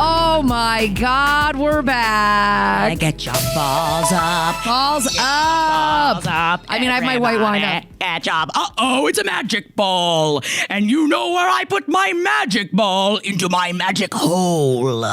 Oh my God, we're back. Get your balls up. Balls up. Balls up. I mean, I have my white wine up. Get your Uh-oh, it's a magic ball. And you know where I put my magic ball? Into my magic hole.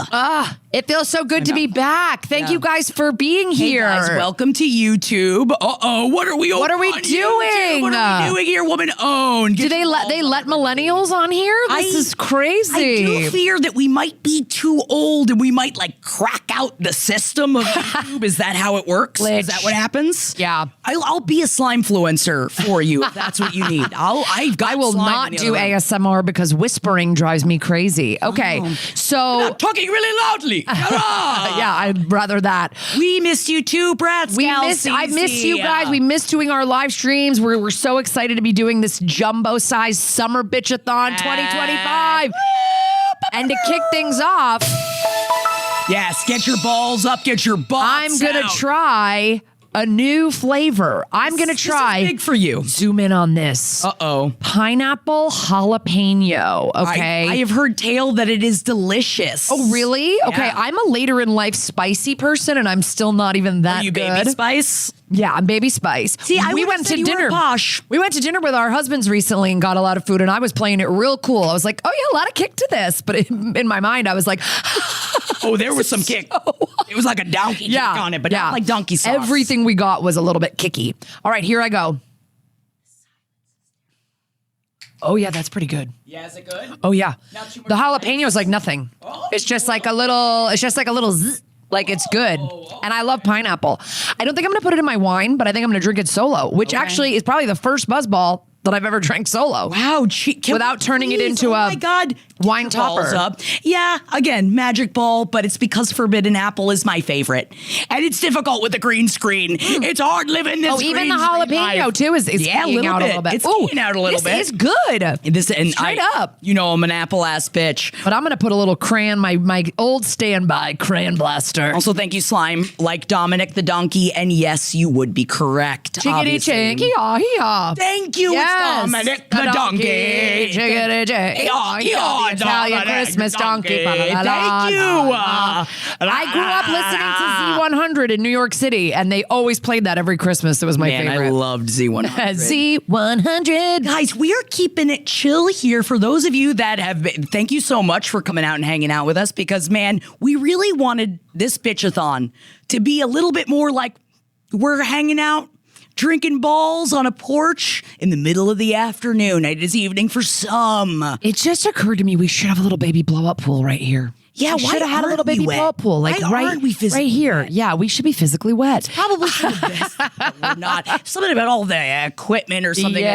It feels so good to be back. Thank you guys for being here. Hey guys, welcome to YouTube. Uh-oh, what are we doing? What are we doing? What are we doing here, woman owned? Do they let millennials on here? This is crazy. I do fear that we might be too old and we might like crack out the system of YouTube. Is that how it works? Is that what happens? Yeah. I'll be a slime influencer for you if that's what you need. I will not do ASMR because whispering drives me crazy. Okay, so talking really loudly. yeah, I'd rather that. We missed you too, Brad. I miss you guys. We miss doing our live streams. We're so excited to be doing this jumbo-sized summer Bitchathon 2025. And to kick things off, yes, get your balls up, get your butts I'm gonna out. try a new flavor. I'm going to try. This is big for you. Zoom in on this. Uh-oh. Pineapple jalapeno. Okay. I have heard tale that it is delicious. Oh, really? Yeah. Okay. I'm a later in life spicy person and I'm still not even that Are you good. baby spice? Yeah, I'm baby spice. See, we went to dinner. Posh. We went to dinner with our husbands recently and got a lot of food and I was playing it real cool. I was like, oh yeah, a lot of kick to this. But in my mind, I was like, oh, there was some kick. It was like a donkey kick on it, but not like donkey sauce. Everything we got was a little bit kicky. All right, here I go. Oh yeah, that's pretty good. Yeah, is it good? Oh yeah. The jalapeno is like nothing. It's just like a little, zzz. Like it's good. And I love pineapple. I don't think I'm going to put it in my wine, but I think I'm going to drink it solo, which actually is probably the first BuzzBall that I've ever drank solo. Wow. Without turning it into a wine topper. Up. Yeah, again, magic ball, but it's because Forbidden Apple is my favorite. And it's difficult with the green screen. It's hard living this green even the jalapeno too is keying out a little bit. It's keying out a little bit. This is good. Straight up. You know I'm an apple-ass bitch. But I'm going to put a little crayon, my old standby crayon blaster. Also, thank you, Slime. Like Dominic the donkey, and yes, you would be correct. Chickadee chick, hee-haw, hee-haw. Thank you, yes. it's Dominic the donkey. Chickadee chick, hee-haw, hee-haw. Italian Christmas donkey. Thank you. I grew up listening to Z100 in New York City, and they always played that every Christmas. It was my favorite. I loved Z100. Z100. Guys, we are keeping it chill here for those of you that have been. Thank you so much for coming out and hanging out with us because, man, we really wanted this Bitchathon to be a little bit more like we're hanging out, drinking balls on a porch in the middle of the afternoon. It is evening for some. It just occurred to me we should have a little baby blow-up pool right here. Yeah, we should have had a little baby blow-up pool, like right here. Wet? Yeah, we should be physically wet. Probably for the best that we're not. Something about all the equipment or something. I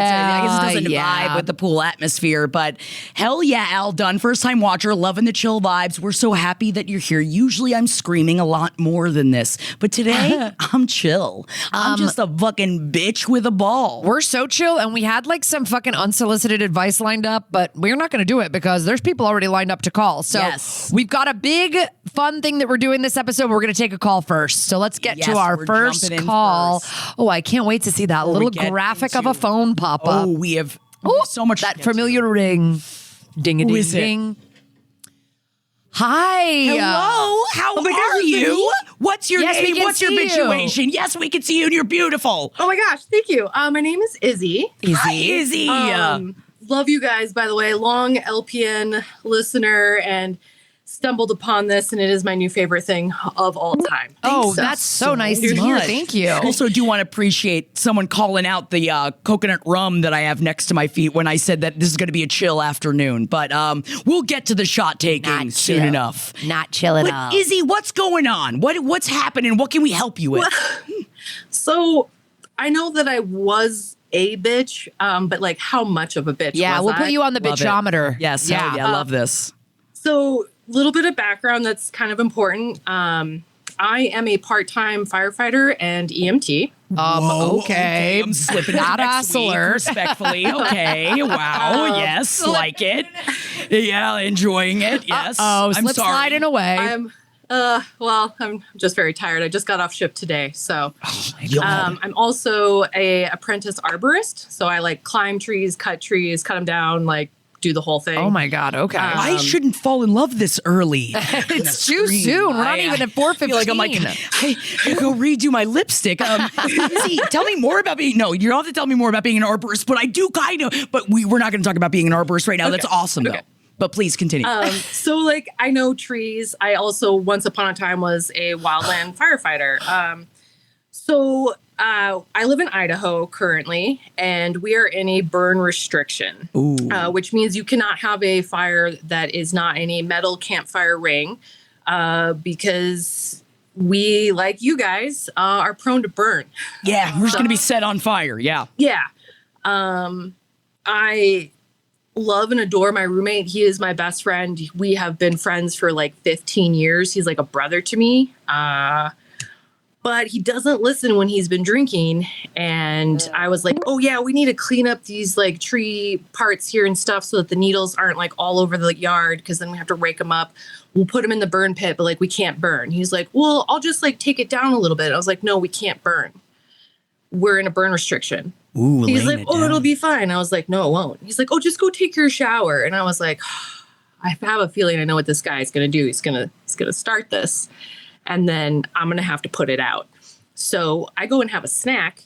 guess it doesn't vibe with the pool atmosphere. But hell yeah, Al Dunn, first time watcher, loving the chill vibes. We're so happy that you're here. Usually I'm screaming a lot more than this, but today I'm chill. I'm just a fucking bitch with a ball. We're so chill, and we had like some fucking unsolicited advice lined up, but we're not going to do it because there's people already lined up to call. So we've got a big fun thing that we're doing this episode. We're going to take a call first. So let's get to our first call. Oh, I can't wait to see that little graphic of a phone pop up. Oh, we have so much. That familiar ring. Ding-a-ding-ding. Hi. Hello. How are you? What's your name? What's your situation? Yes, we can see you and you're beautiful. Oh my gosh. Thank you. My name is Izzy. Hi, Izzy. Love you guys, by the way. Long LPN listener and stumbled upon this, and it is my new favorite thing of all time. Oh, that's so nice to hear. Thank you. Also, do want to appreciate someone calling out the coconut rum that I have next to my feet when I said that this is going to be a chill afternoon. But we'll get to the shot taking soon enough. Not chill at all. Izzy, what's going on? What's happening? What can we help you with? So, I know that I was a bitch, but like how much of a bitch Yeah, was we'll I? put you on the bitchometer. Yes, yeah, I love this. So, little bit of background that's kind of important. I am a part-time firefighter and EMT. Okay. I'm slipping Not next week, alert. respectfully. Okay. Wow. Yes. Like it. Yeah. Enjoying it. Yes. I'm sliding away. Well, I'm just very tired. I just got off shift today. So God. I'm also a apprentice arborist. So I like climb trees, cut them down, like do the whole thing. Oh my God. Okay. I shouldn't fall in love this early. It's too soon. We're not even at 4:15. Feel like I'm like, hey, I go redo my lipstick. Izzy, tell me more about being. No, you don't have to tell me more about being an arborist, but I do kind of. But we're not going to talk about being an arborist right now. Okay. That's awesome, though. But please continue. So, like, I know trees. I also, once upon a time, was a wildland firefighter. I live in Idaho currently, and we are in a burn restriction, which means you cannot have a fire that is not in a metal campfire ring, because we, like you guys, are prone to burn. Yeah, we're just going to be set on fire. Yeah. Yeah. I love and adore my roommate. He is my best friend. We have been friends for like 15 years. He's like a brother to me. But he doesn't listen when he's been drinking. And I was like, oh yeah, we need to clean up these like tree parts here and stuff so that the needles aren't like all over the yard, because then we have to rake them up. We'll put them in the burn pit, but like we can't burn. He's like, well, I'll just like take it down a little bit. I was like, no, we can't burn. We're in a burn restriction. Ooh, he's like, oh, it'll be fine. I was like, no, it won't. He's like, oh, just go take your shower. And I was like, I have a feeling I know what this guy is going to do. He's going to start this, and then I'm going to have to put it out. So I go and have a snack,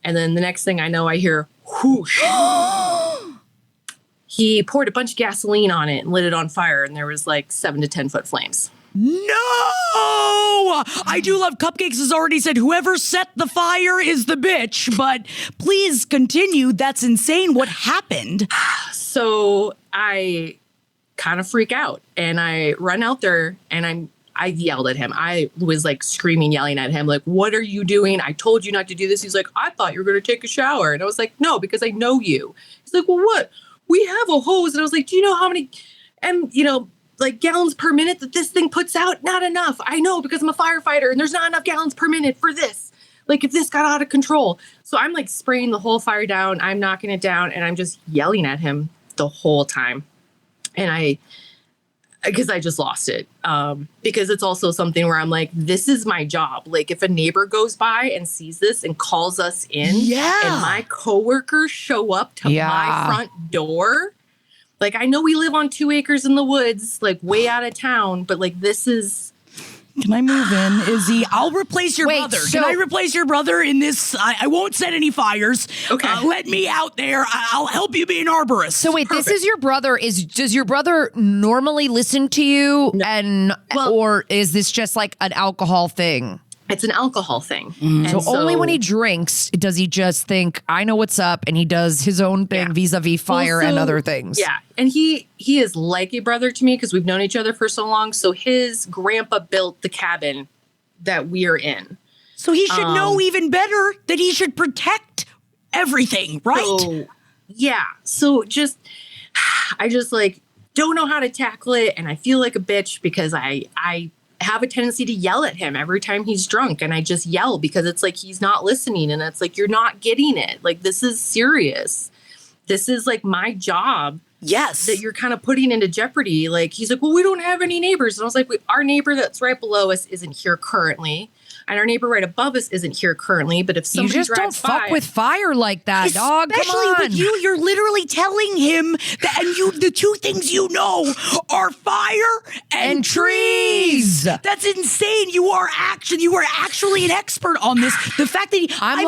and then the next thing I know, I hear whoosh. He poured a bunch of gasoline on it and lit it on fire, and there was like 7 to 10 foot flames. No! I do love Cupcakes has already said whoever set the fire is the bitch, but please continue. That's insane. What happened? So I kind of freak out, and I run out there, and I yelled at him. I was like screaming, yelling at him, like, what are you doing? I told you not to do this. He's like, I thought you were going to take a shower. And I was like, no, because I know you. He's like, well, what? We have a hose. And I was like, do you know how many, like gallons per minute that this thing puts out? Not enough. I know, because I'm a firefighter, and there's not enough gallons per minute for this. Like if this got out of control. So I'm like spraying the whole fire down. I'm knocking it down, and I'm just yelling at him the whole time. And because I just lost it. Because it's also something where I'm like, this is my job. Like if a neighbor goes by and sees this and calls us in, and my coworkers show up to my front door, like I know we live on 2 acres in the woods, like way out of town, but like this is. Can I move in, Izzy? I'll replace your brother. Can I replace your brother in this? I won't set any fires. Okay. Let me out there. I'll help you be an arborist. So wait, Perfect. This is your brother. Does your brother normally listen to you? No. Or is this just like an alcohol thing? It's an alcohol thing. So only when he drinks does he just think, I know what's up, and he does his own thing vis-a-vis fire and other things. Yeah. And he is like a brother to me because we've known each other for so long. So his grandpa built the cabin that we're in. So he should know even better that he should protect everything, right? So, yeah. So I just like don't know how to tackle it. And I feel like a bitch because I have a tendency to yell at him every time he's drunk, and I just yell because it's like he's not listening, and it's like, you're not getting it. Like, this is serious. This is like my job. Yes. That you're kind of putting into jeopardy. Like, he's like, well, we don't have any neighbors. And I was like, our neighbor that's right below us isn't here currently. And our neighbor right above us isn't here currently. But if somebody you just don't fuck with fire like that, dog. Come on. Especially with you're literally telling him that, and the two things you know are fire and trees. That's insane. You are actually an expert on this. The fact that I'm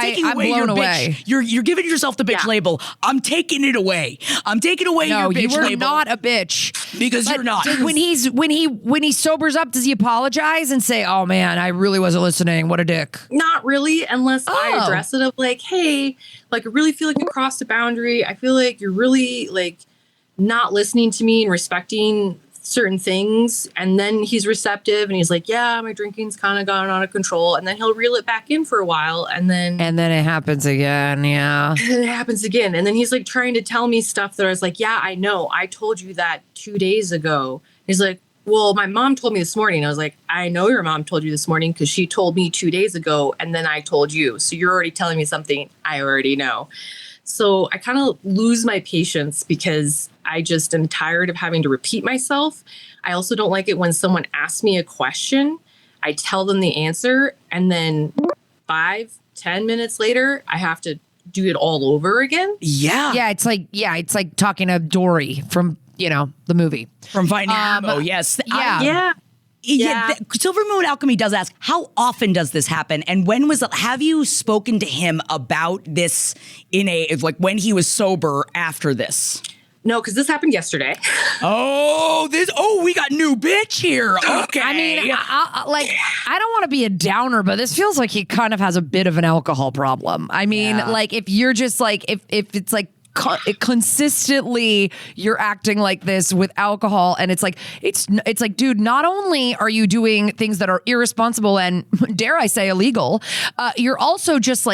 taking away your away. bitch. You're giving yourself the bitch label. I'm taking it away. I'm taking away your bitch label. No, you are not a bitch because you're not. When he sobers up, does he apologize and say, "Oh man, I really wasn't listening. What a dick"? Not really, unless I address it of like, hey, like I really feel like you crossed a boundary. I feel like you're really like not listening to me and respecting certain things. And then he's receptive and he's like, yeah, my drinking's kind of gone out of control. And then he'll reel it back in for a while. And then it happens again. Yeah. And it happens again. And then he's like trying to tell me stuff that I was like, yeah, I know. I told you that 2 days ago. He's like, well, my mom told me this morning. I was like, I know your mom told you this morning because she told me 2 days ago and then I told you. So you're already telling me something I already know. So I kind of lose my patience because I just am tired of having to repeat myself. I also don't like it when someone asks me a question, I tell them the answer, and then 5-10 minutes later, I have to do it all over again. Yeah, it's like talking to Dory from, the movie. From Finding Nemo, yes. Yeah. Silver Moon Alchemy does ask, how often does this happen? And have you spoken to him about this when he was sober after this? No, because this happened yesterday. We got new bitch here. Okay. I mean, I don't want to be a downer, but this feels like he kind of has a bit of an alcohol problem. I mean, if you're just if it's consistently you're acting like this with alcohol, and it's like, dude, not only are you doing things that are irresponsible and dare I say illegal, you're also just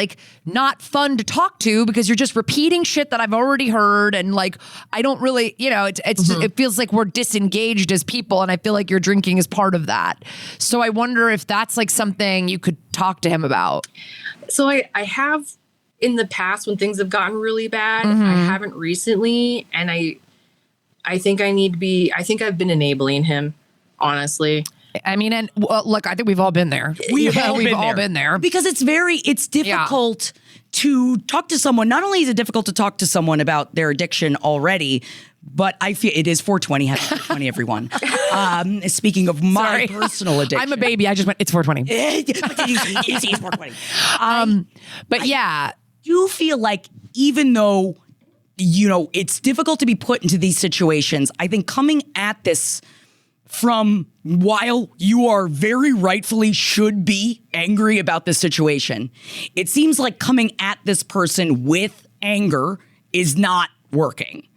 not fun to talk to because you're just repeating shit that I've already heard, and I don't really, it feels like we're disengaged as people, and I feel like your drinking is part of that. So I wonder if that's something you could talk to him about. So I have in the past when things have gotten really bad. I haven't recently, and I think I think I've been enabling him, honestly. I mean, and look, I think we've all been there. We've all been there. Because it's difficult to talk to someone. Not only is it difficult to talk to someone about their addiction already, but I feel it is 420. Happy 420, everyone. Speaking of my personal addiction. I'm a baby. I just went, it's 420. It's 420. But yeah. I do feel like even though, it's difficult to be put into these situations, I think coming at this from while you are very rightfully should be angry about this situation, it seems like coming at this person with anger is not working.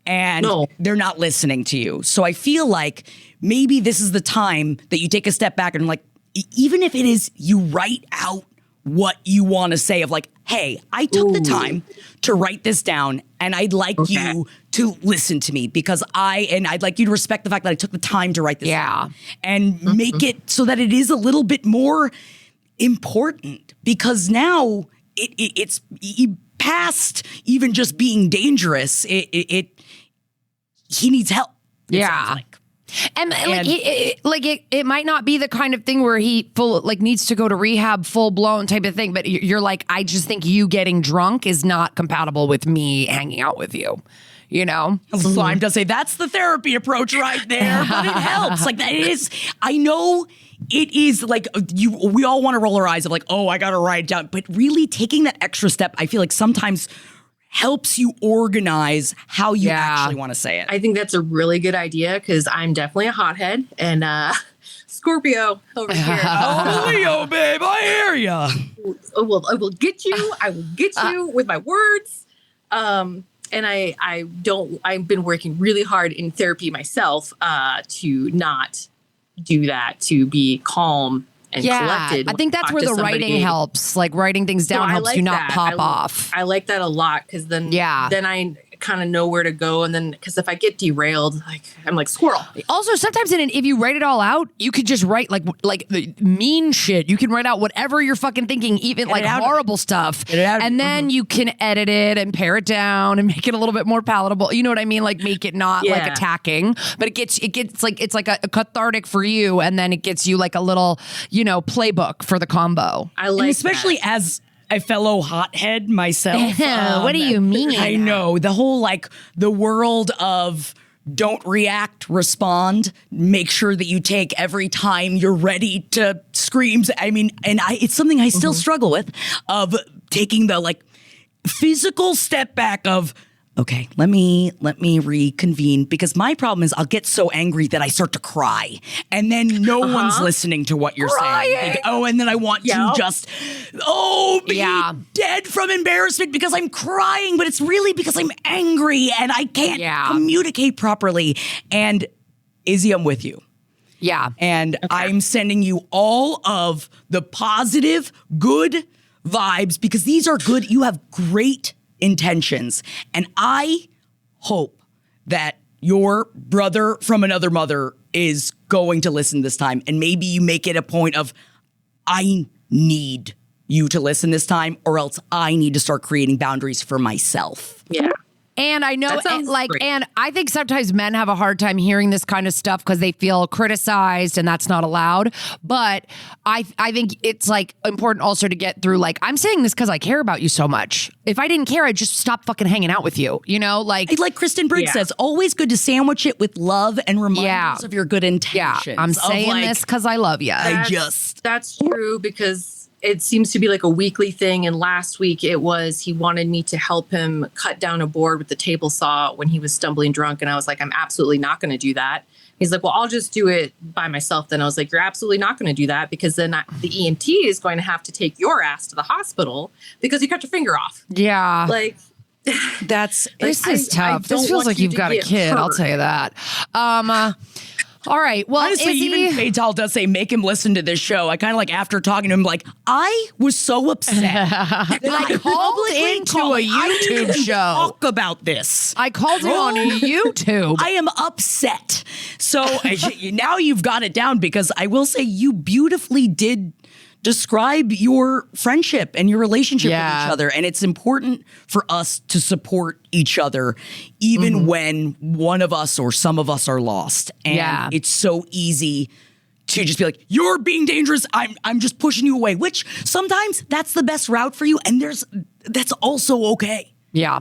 And they're not listening to you. So I feel like maybe this is the time that you take a step back and even if it is you write out what you want to say of hey, I took the time to write this down, and I'd like you to listen to me because I'd like you to respect the fact that I took the time to write this down and make it so that it is a little bit more important, because now it's past even just being dangerous. He needs help. And it might not be the kind of thing where he needs to go to rehab full blown type of thing, but you're I just think you getting drunk is not compatible with me hanging out with you. So I'm just saying that's the therapy approach right there, but it helps. That is, I know it is we all want to roll our eyes of I got to write it down, but really taking that extra step, I feel like sometimes helps you organize how you actually want to say it. I think that's a really good idea because I'm definitely a hothead and Scorpio over here. Leo, babe, I hear ya. I will get you. I will get you with my words. And I've been working really hard in therapy myself to not do that, to be calm and collected. I think that's where the writing helps. Writing things down helps you not pop off. I like that a lot because then I kind of know where to go. And then, because if I get derailed, I'm like squirrel. Also, sometimes if you write it all out, you could just write the mean shit. You can write out whatever you're fucking thinking, even horrible stuff. And then you can edit it and pare it down and make it a little bit more palatable. You know what I mean? Make it not attacking, but it gets it's like a cathartic for you. And then it gets you a little, playbook for the combo. I like, and especially as a fellow hothead myself. What do you mean? I know the whole the world of don't react, respond. Make sure that you take every time you're ready to screams. I mean, and it's something I still struggle with, of taking the physical step back of, okay, let me reconvene, because my problem is I'll get so angry that I start to cry, and then no one's listening to what you're saying. And then I want to just be dead from embarrassment because I'm crying, but it's really because I'm angry and I can't communicate properly. And Izzy, I'm with you. Yeah. And I'm sending you all of the positive, good vibes, because these are good. You have great intentions. And I hope that your brother from another mother is going to listen this time. And maybe you make it a point of, I need you to listen this time, or else I need to start creating boundaries for myself. Yeah. And I know, great. and I think sometimes men have a hard time hearing this kind of stuff because they feel criticized and that's not allowed. But I think it's like important also to get through, like, I'm saying this because I care about you so much. If I didn't care, I'd just stop fucking hanging out with you, you know? Like Kristen Briggs says, always good to sandwich it with love and reminders of your good yeah, intentions. I'm saying this because I love you. That's true, because it seems to be like a weekly thing. And last week it was, he wanted me to help him cut down a board with the table saw when he was stumbling drunk. And I was like, I'm absolutely not going to do that. He's like, well, I'll just do it by myself. Then I was like, you're absolutely not going to do that, because then the EMT is going to have to take your ass to the hospital because you cut your finger off. Yeah. Like, this is tough. This feels like you've got a kid. I'll tell you that. All right. Well, honestly, even Fatal does say, make him listen to this show. I kind of like, after talking to him, like, I was so upset that I called into a YouTube show. Talk about this. I called it on YouTube. I am upset. So now you've got it down, because I will say you beautifully did describe your friendship and your relationship with each other. And it's important for us to support each other, even when one of us or some of us are lost. And it's so easy to just be like, you're being dangerous. I'm just pushing you away, which sometimes that's the best route for you. And that's also okay. Yeah.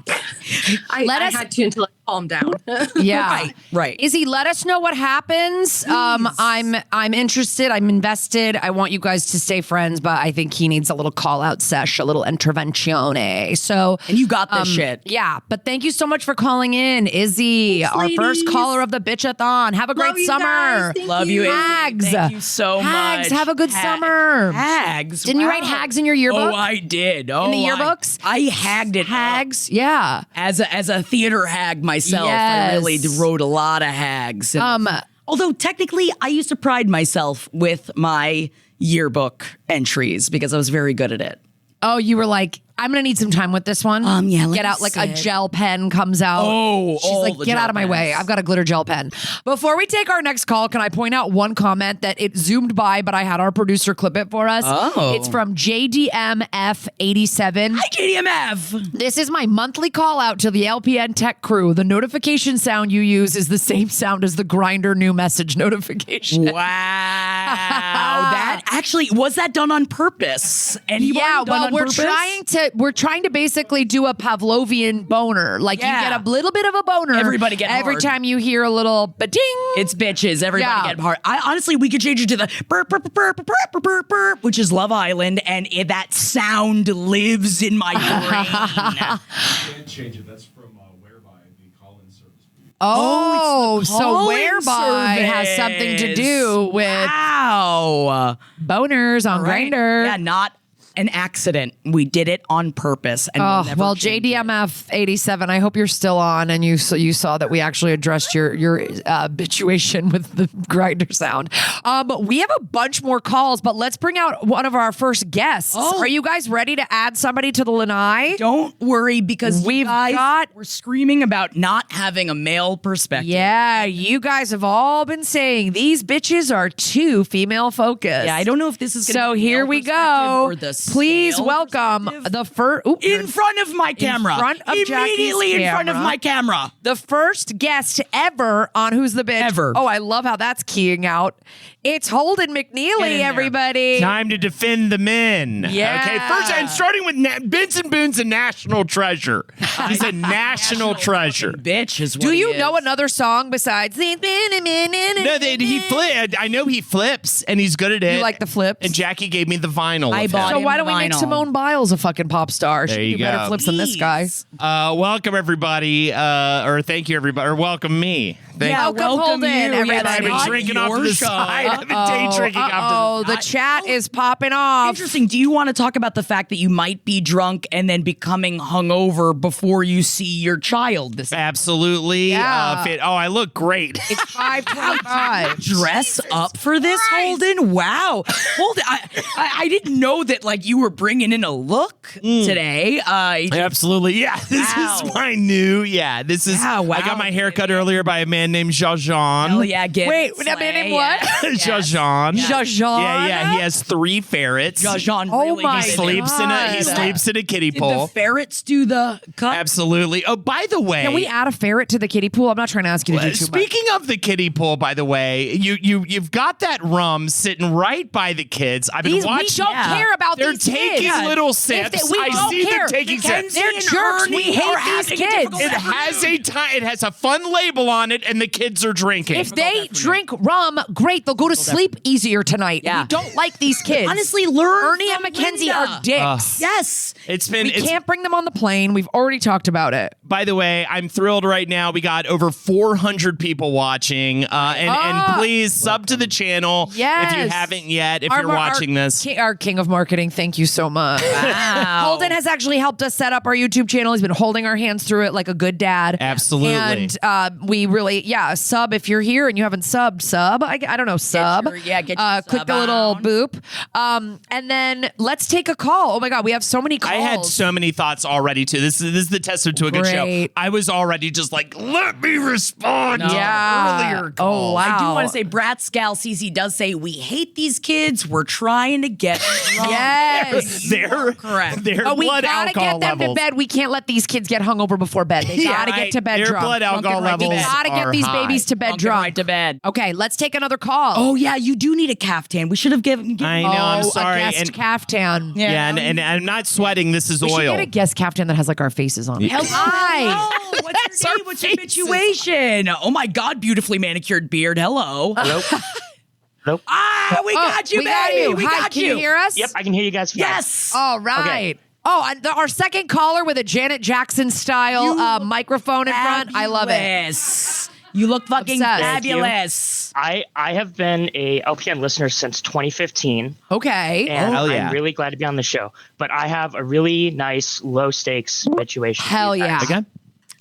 I had to until I calmed down. Yeah. Right. Izzy, let us know what happens. I'm interested. I'm invested. I want you guys to stay friends, but I think he needs a little call out sesh, a little interventione. So, and you got this shit. Yeah. But thank you so much for calling in, Izzy, our first caller of the Bitchathon. Have a great summer. Love you, Izzy. Hags. Thank you so much. Hags. Have a good summer. Hags. Didn't you write Hags in your yearbook? Oh, I did. In the yearbooks? I hagged it. Hags. Yeah. As a theater hag myself, Yes. I really wrote a lot of hags. Although technically, I used to pride myself with my yearbook entries because I was very good at it. Oh, you were like, I'm going to need some time with this one. Yeah, get out like a gel pen comes out. Oh, she's like, get out of my way. I've got a glitter gel pen. Before we take our next call, can I point out one comment that it zoomed by, but I had our producer clip it for us. Oh. It's from JDMF87. Hi, JDMF. This is my monthly call out to the LPN tech crew. The notification sound you use is the same sound as the Grindr new message notification. Wow. That actually, was that done on purpose? We're trying to basically do a Pavlovian boner. Like you get a little bit of a boner. Everybody get every hard. time you hear a little ba-ding. It's bitches. Everybody get hard. Honestly, we could change it to the burp, burp, burp, burp, burp, burp, burp, which is Love Island, and that sound lives in my brain. You can't change it. That's from Whereby, the call-in service. So Whereby has something to do with boners on Grindr. Yeah, not an accident. We did it on purpose. And we'll never change JDMF 87, I hope you're still on and you saw that we actually addressed your habituation with the Grindr sound. We have a bunch more calls, but let's bring out one of our first guests. Are you guys ready to add somebody to the lanai? Don't worry, because we're screaming about not having a male perspective. Yeah, you guys have all been saying these bitches are too female focused. Yeah, I don't know if this is so here we go. Or the Please welcome the first in front of my camera. Immediately in front of my camera. The first guest ever on Who's the Bitch. Ever. Oh, I love how that's keying out. It's Holden McNeely, everybody. Time to defend the men. Yeah. Okay, first I'm starting with Benson Boone's a national treasure. He's a national treasure. Bitch is what Do you he know is. another song besides No, he I know he flips and he's good at it. You like the flips? And Jackie gave me the vinyl. I of bought him. So why don't we make vinyl. Simone Biles a fucking pop star? She There can you do better go. flips than this guy. Welcome everybody, or thank you everybody, or welcome me. Welcome Holden, everybody. I've been drinking off to the side. I've been day drinking off to the chat is popping off. Interesting. Do you want to talk about the fact that you might be drunk and then becoming hungover before you see your child? Absolutely. Yeah. I look great. It's 5:25. Dress up for this, Holden? Wow. Holden, I didn't know that you were bringing in a look today. Absolutely. Yeah. This is my new. Yeah. This is. Wow. I got my hair cut earlier by a man man named Jajan. Hell yeah, get Wait, that man named what? Jajan. Jajan? Yeah. He has 3 ferrets. Jajan Oh really my needs He to do sleeps in a kiddie Did pool. the ferrets do the cut? Absolutely. Oh, by the way, Can we add a ferret to the kiddie pool? I'm not trying to ask you to do too much. speaking of the kiddie pool, by the way, you've got that rum sitting right by the kids. I've been We watching. don't care about They're these taking kids. little If sips. we I don't see care. them taking sips. They're and jerks. We Ernie are hate these having kids. difficult It has a time. It has a fun label on it, and the kids are drinking. If they drink rum, great. They'll go to sleep easier tonight. Yeah. We don't like these kids. Honestly, learn Ernie and from Mackenzie Linda. are dicks. Yes. it's been. We can't bring them on the plane. We've already talked about it. By the way, I'm thrilled right now. We got over 400 people watching, and please sub to the channel if you Yes. haven't yet. If you're watching this. Our king of marketing, thank you so much. Wow. Holden has actually helped us set up our YouTube channel. He's been holding our hands through it like a good dad. Absolutely. And we really, sub if you're here and you haven't subbed, sub. I don't know, sub. get your click sub the little on. boop. And then let's take a call. Oh my God, we have so many calls. I had so many thoughts already too. This is the testament to a good show. Great. I was already just like, let me respond to earlier Oh, calls. wow. I do want to say, Brat Scal CC does say, we hate these kids. We're trying to get drunk. Yes. Their correct. Their But we blood gotta alcohol get them levels. to bed. We can't let these kids get hungover before bed. They gotta right. get to bed Their drunk. blood alcohol right to levels. We bed. gotta get are these high. babies to bed Drunk and drunk. right to bed. Okay, let's take another call. Oh, yeah, you do need a caftan. We should have given I know. I'm sorry. A guest caftan. Yeah, and I'm not sweating. This is We should oil. get a guest caftan that has like our faces on it. Hi. Hello. What's your name? What's your situation? Oh, my God, beautifully manicured beard. Hello. Hello. Hello. Ah, we got you, we got baby. you. We Hi, got can you hear us? Yep, I can hear you guys. fine. Yes. All right. Oh, and our second caller with a Janet Jackson style microphone in front. I love it. Fabulous. You look fucking Obsessed. fabulous. I have been a LPN listener since 2015, Okay. and hell yeah. I'm really glad to be on the show. But I have a really nice low stakes situation. for Hell you guys. yeah. Okay.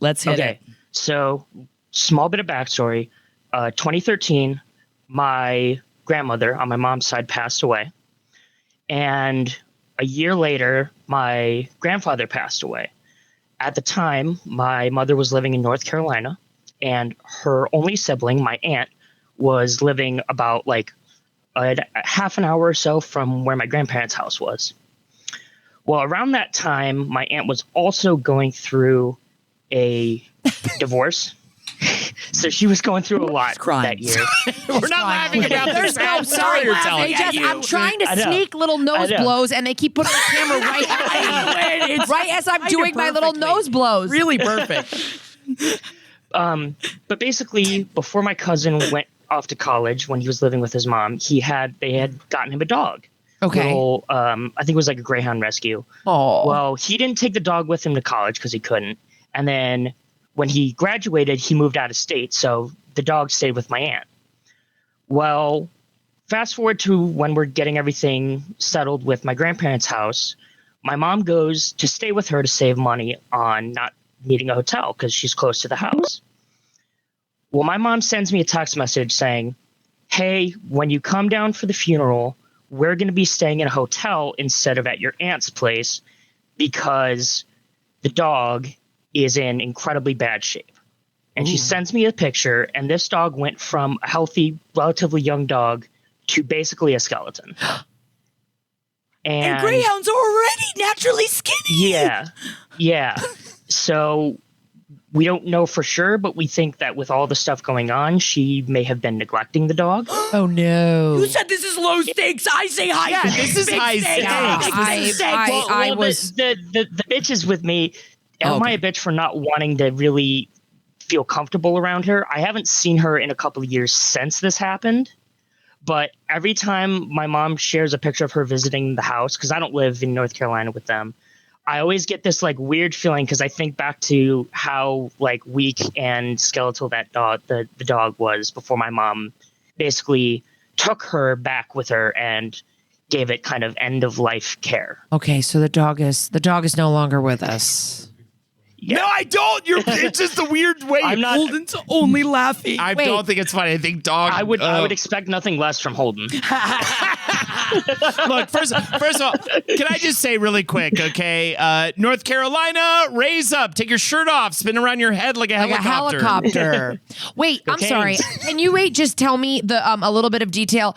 Let's hit Okay, it. so small bit of backstory. 2013, my grandmother on my mom's side passed away, and a year later, my grandfather passed away. At the time, my mother was living in North Carolina, and her only sibling, my aunt, was living about like a half an hour or so from where my grandparents' house was. Well, around that time, my aunt was also going through a divorce. So she was going through a lot that year. We're not laughing about this. There's no I'm sorry you're telling They just, I'm trying to I know. sneak little nose I know. blows, and they keep putting the camera right, right as I'm doing my little perfectly. nose blows. Really perfect. But basically, before my cousin went off to college, when he was living with his mom, they had gotten him a dog. Okay. Little, I think it was like a Greyhound rescue. Oh. Well, he didn't take the dog with him to college because he couldn't. And then when he graduated, he moved out of state. So the dog stayed with my aunt. Well, fast forward to when we're getting everything settled with my grandparents' house. My mom goes to stay with her to save money on not needing a hotel because she's close to the house. Well, my mom sends me a text message saying, hey, when you come down for the funeral, we're going to be staying in a hotel instead of at your aunt's place because the dog is in incredibly bad shape. And she sends me a picture, and this dog went from a healthy, relatively young dog to basically a skeleton. And greyhounds are already naturally skinny. Yeah. So we don't know for sure, but we think that with all the stuff going on, she may have been neglecting the dog. Oh no. You said this is low stakes. I say high stakes. this is Big high stakes. stakes. I Well, was. the bitch is with me. Am I a bitch for not wanting to really feel comfortable around her? I haven't seen her in a couple of years since this happened. But every time my mom shares a picture of her visiting the house, because I don't live in North Carolina with them, I always get this like weird feeling because I think back to how like weak and skeletal that dog, the dog was before my mom basically took her back with her and gave it kind of end of life care. Okay, so the dog is no longer with us. No, I don't. It's just a weird way. I'm not. Holden's only laughing. I Wait. don't think it's funny. I think dog. I would expect nothing less from Holden. Look, first of all, can I just say really quick, okay? North Carolina, raise up, take your shirt off, spin around your head like a helicopter. Wait, I'm sorry. Can you just tell me a little bit of detail?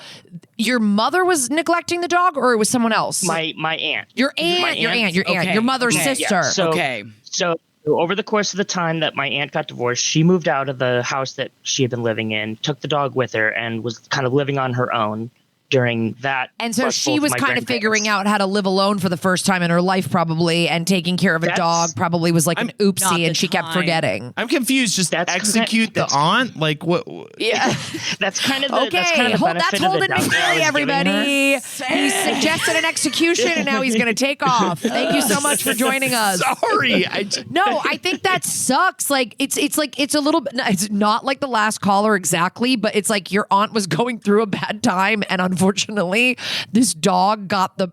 Your mother was neglecting the dog, or it was someone else? My aunt. Your aunt. Your mother's sister. Yeah. So over the course of the time that my aunt got divorced, she moved out of the house that she had been living in, took the dog with her, and was kind of living on her own during that. And so she was kind of figuring out how to live alone for the first time in her life, probably, and taking care of a dog probably was like an oopsie, and she kept forgetting. I'm confused. Just execute the aunt? Like what? Yeah. That's kind of the that's Holden McNeely, everybody. He suggested an execution, and now he's going to take off. Thank you so much for joining us. Sorry. No, I think that sucks. Like it's a little bit. It's not like the last caller exactly, but it's like your aunt was going through a bad time, and unfortunately, this dog got the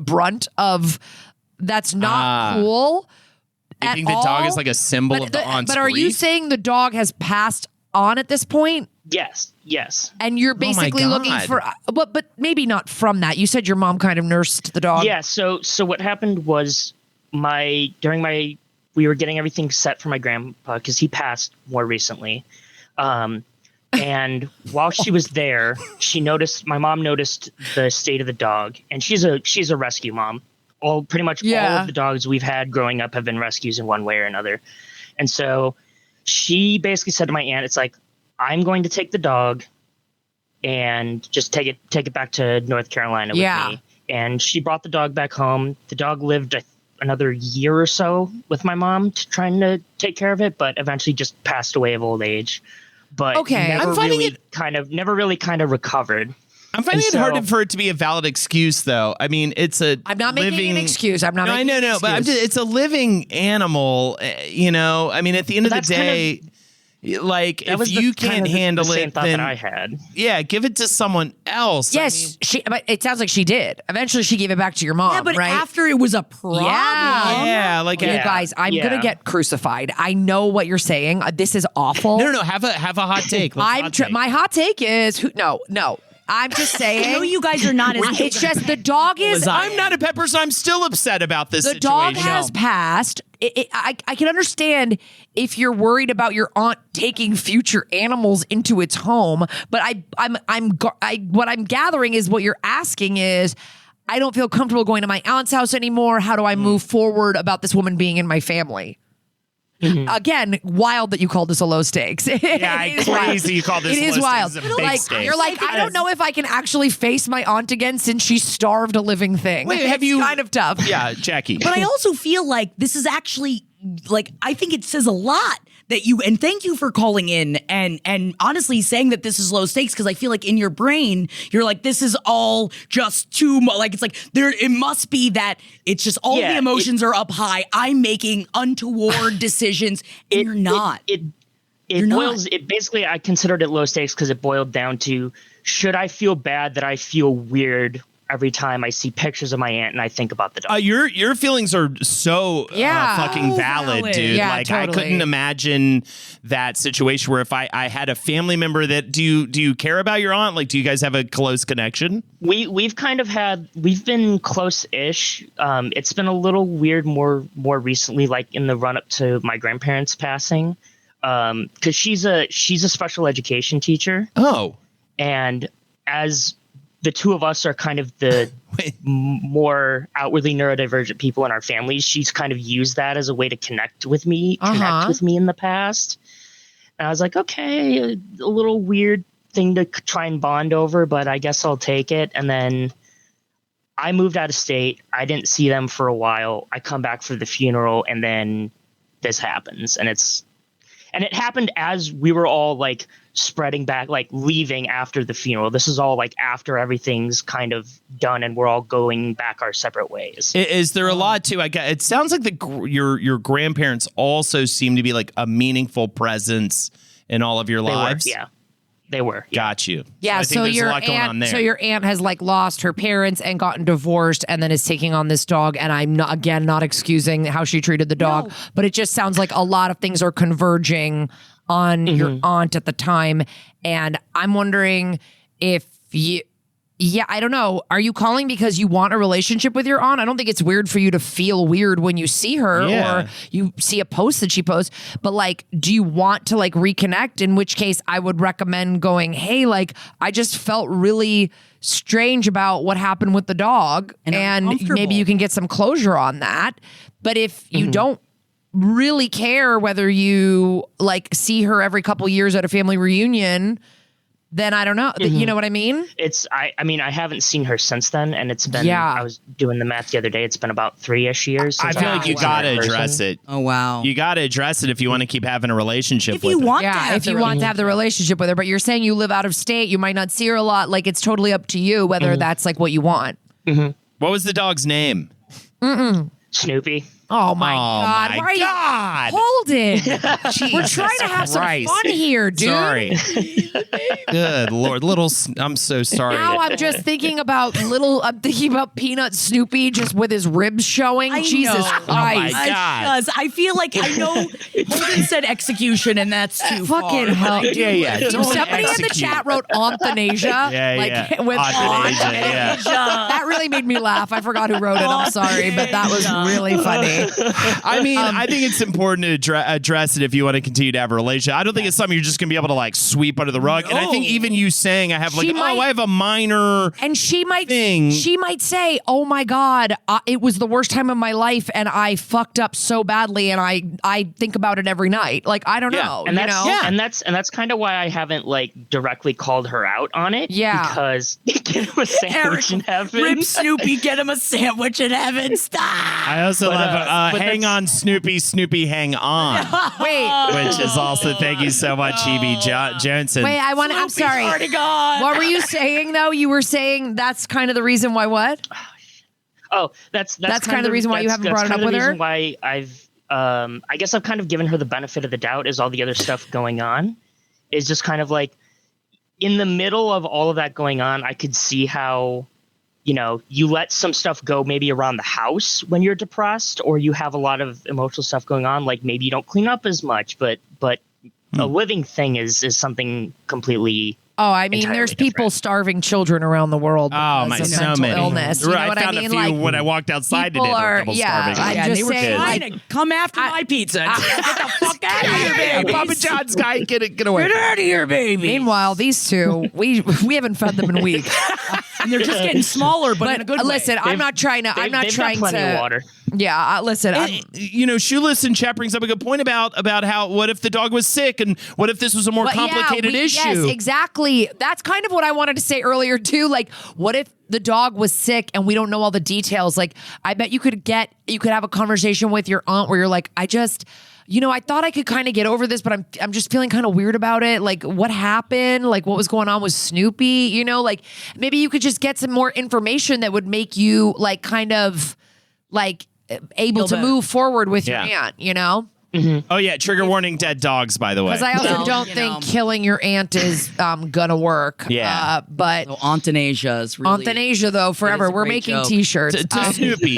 brunt of. That's not cool. You think the dog is like a symbol of the aunt's But are you grief? saying the dog has passed on at this point? Yes. And you're basically looking for, but maybe not from that. You said your mom kind of nursed the dog. Yeah. So what happened was we were getting everything set for my grandpa because he passed more recently. And while she was there, my mom noticed the state of the dog, and she's a rescue mom. Pretty much all of the dogs we've had growing up have been rescues in one way or another. And so she basically said to my aunt, it's like, I'm going to take the dog and just take it back to North Carolina with me. And she brought the dog back home. The dog lived another year or so with my mom trying to take care of it, but eventually just passed away of old age. But never really kind of recovered. I'm finding it hard for it to be a valid excuse, though. I mean, I'm not making an excuse. I'm not. No, making no, but it's a living animal. You know, I mean, at the end of the day, like if you can't handle the same it, thought then that I had. Yeah, give it to someone else. Yes, but it sounds like she did. Eventually, she gave it back to your mom. Yeah, but right? after it was a problem. Yeah, you guys, I'm gonna get crucified. I know what you're saying. This is awful. No. Have a hot take. My hot take is no. I'm just saying. I know you guys are not as. It's just the dog is. I'm not a pepper, so I'm still upset about this situation. The dog has passed. I can understand if you're worried about your aunt taking future animals into its home, but what I'm gathering is what you're asking is, I don't feel comfortable going to my aunt's house anymore. How do I move forward about this woman being in my family? Mm-hmm. Again, wild that you called this a low stakes. Yeah, crazy you call this it low is wild. Stakes. Stakes. You're like, I don't know if I can actually face my aunt again since she starved a living thing. Wait, have you? Kind of tough. Yeah, Jackie. But I also feel like this is actually I think it says a lot that and thank you for calling in and honestly saying that this is low stakes, because I feel like in your brain you're like, this is all just too much. Like, it's like it must be that it's just all the emotions are up high. I'm making untoward decisions, and you're not. Basically, I considered it low stakes because it boiled down to, should I feel bad that I feel weird every time I see pictures of my aunt and I think about the dog? Your feelings are so fucking valid, dude. Yeah, like totally. I couldn't imagine that situation where if I had a family member that do you care about your aunt? Like, do you guys have a close connection? We've been close-ish. It's been a little weird more recently, like in the run up to my grandparents passing, because she's a special education teacher. Oh, and as the two of us are kind of the more outwardly neurodivergent people in our families, she's kind of used that as a way to connect with me in the past. And I was like, okay, a little weird thing to try and bond over, but I guess I'll take it. And then I moved out of state. I didn't see them for a while. I come back for the funeral, and then this happens. And it happened as we were all like spreading back, like leaving after the funeral. This is all like after everything's kind of done and we're all going back our separate ways. Is there a lot too? It sounds like your grandparents also seem to be like a meaningful presence in all of your lives. They were. Got you. Yeah, so your aunt has like lost her parents and gotten divorced and then is taking on this dog. And I'm not excusing how she treated the dog, but it just sounds like a lot of things are converging on your aunt at the time. And I'm wondering if Yeah, I don't know. Are you calling because you want a relationship with your aunt? I don't think it's weird for you to feel weird when you see her or you see a post that she posts. But like, do you want to like reconnect? In which case, I would recommend going, hey, like, I just felt really strange about what happened with the dog. And maybe you can get some closure on that. But if you don't really care whether you like see her every couple years at a family reunion, then I don't know. You know what I mean? I mean, I haven't seen her since then, and it's been, I was doing the math the other day, it's been about 3-ish years. I feel like you got to address it. Oh, wow. You got to address it if you want to keep having a relationship with her. If you want to have the relationship with her, but you're saying you live out of state, you might not see her a lot. Like, it's totally up to you whether that's like what you want. What was the dog's name? Snoopy. Oh my God. My Why God. Hold it. We're trying to have some fun here, dude. Sorry. Good Lord. I'm so sorry. Now I'm just thinking about I'm thinking about Peanut Snoopy just with his ribs showing. Jesus Christ. Oh my God. I feel like I know Holden said execution, and that's too Fucking far. hell. Yeah. Don't Somebody in the execute. chat wrote Euthanasia. Yeah. With Euthanasia, yeah. That really made me laugh. I forgot who wrote it. I'm sorry, but that was really funny. I mean, I think it's important to address it if you want to continue to have a relationship. I don't think it's something you're just going to be able to like sweep under the rug. And I think even you saying I have like, I have a minor and she might thing. She might say, oh my God, it was the worst time of my life and I fucked up so badly and I think about it every night. Like, I don't know. And that's kind of why I haven't like directly called her out on it. Yeah. Because get him a sandwich in heaven. Rip Snoopy, get him a sandwich in heaven. Stop. I also love hang on, Snoopy, hang on. Wait. Which is also, thank you so much, E.B. Johnson. Wait, I'm sorry. What were you saying though? You were saying that's kind of the reason why what? Oh, that's kind of the reason why you haven't brought it up with her? Why I've I guess I've kind of given her the benefit of the doubt as all the other stuff going on is just kind of like in the middle of all of that going on, I could see how, you know, you let some stuff go maybe around the house when you're depressed or you have a lot of emotional stuff going on. Like maybe you don't clean up as much, but a living thing is something completely. Oh, I mean, there's people starving children around the world because of mental illness. You know what I mean? A few when I walked outside today, there were starving. I'm just saying, like, come after my pizza. Get the fuck out of here, baby. Papa John's guy, get away. Get out of here, baby. Meanwhile, these two, we haven't fed them in weeks. And they're just getting smaller, but in a good way. Listen, I'm not trying to. They've got plenty of water. Yeah, listen. You know, Shoeless in chat brings up a good point about how what if the dog was sick and what if this was a more complicated issue? Yes, exactly. That's kind of what I wanted to say earlier too. Like, what if the dog was sick and we don't know all the details? Like, I bet you could have a conversation with your aunt where you're like, I thought I could kind of get over this, but I'm just feeling kind of weird about it. Like, what happened? Like, what was going on with Snoopy? You know, like maybe you could just get some more information that would make you like kind of like able to move forward with your aunt, you know? Mm-hmm. Oh yeah, trigger warning, dead dogs, by the way. Because I also don't think killing your aunt is gonna work. Yeah. But Euthanasia is really... Euthanasia, though, forever. We're making joke. T-shirts. To Snoopy,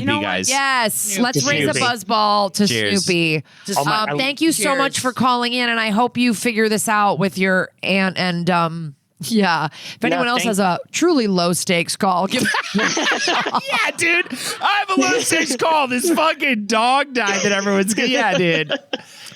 guys. Yes. Snoopy. Let's raise a buzzball to Cheers. Snoopy. Thank you so much for calling in, and I hope you figure this out with your aunt and yeah. If anyone else has a truly low stakes call, give Yeah, dude. I have a low stakes call. This fucking dog died that everyone's getting. Yeah, dude.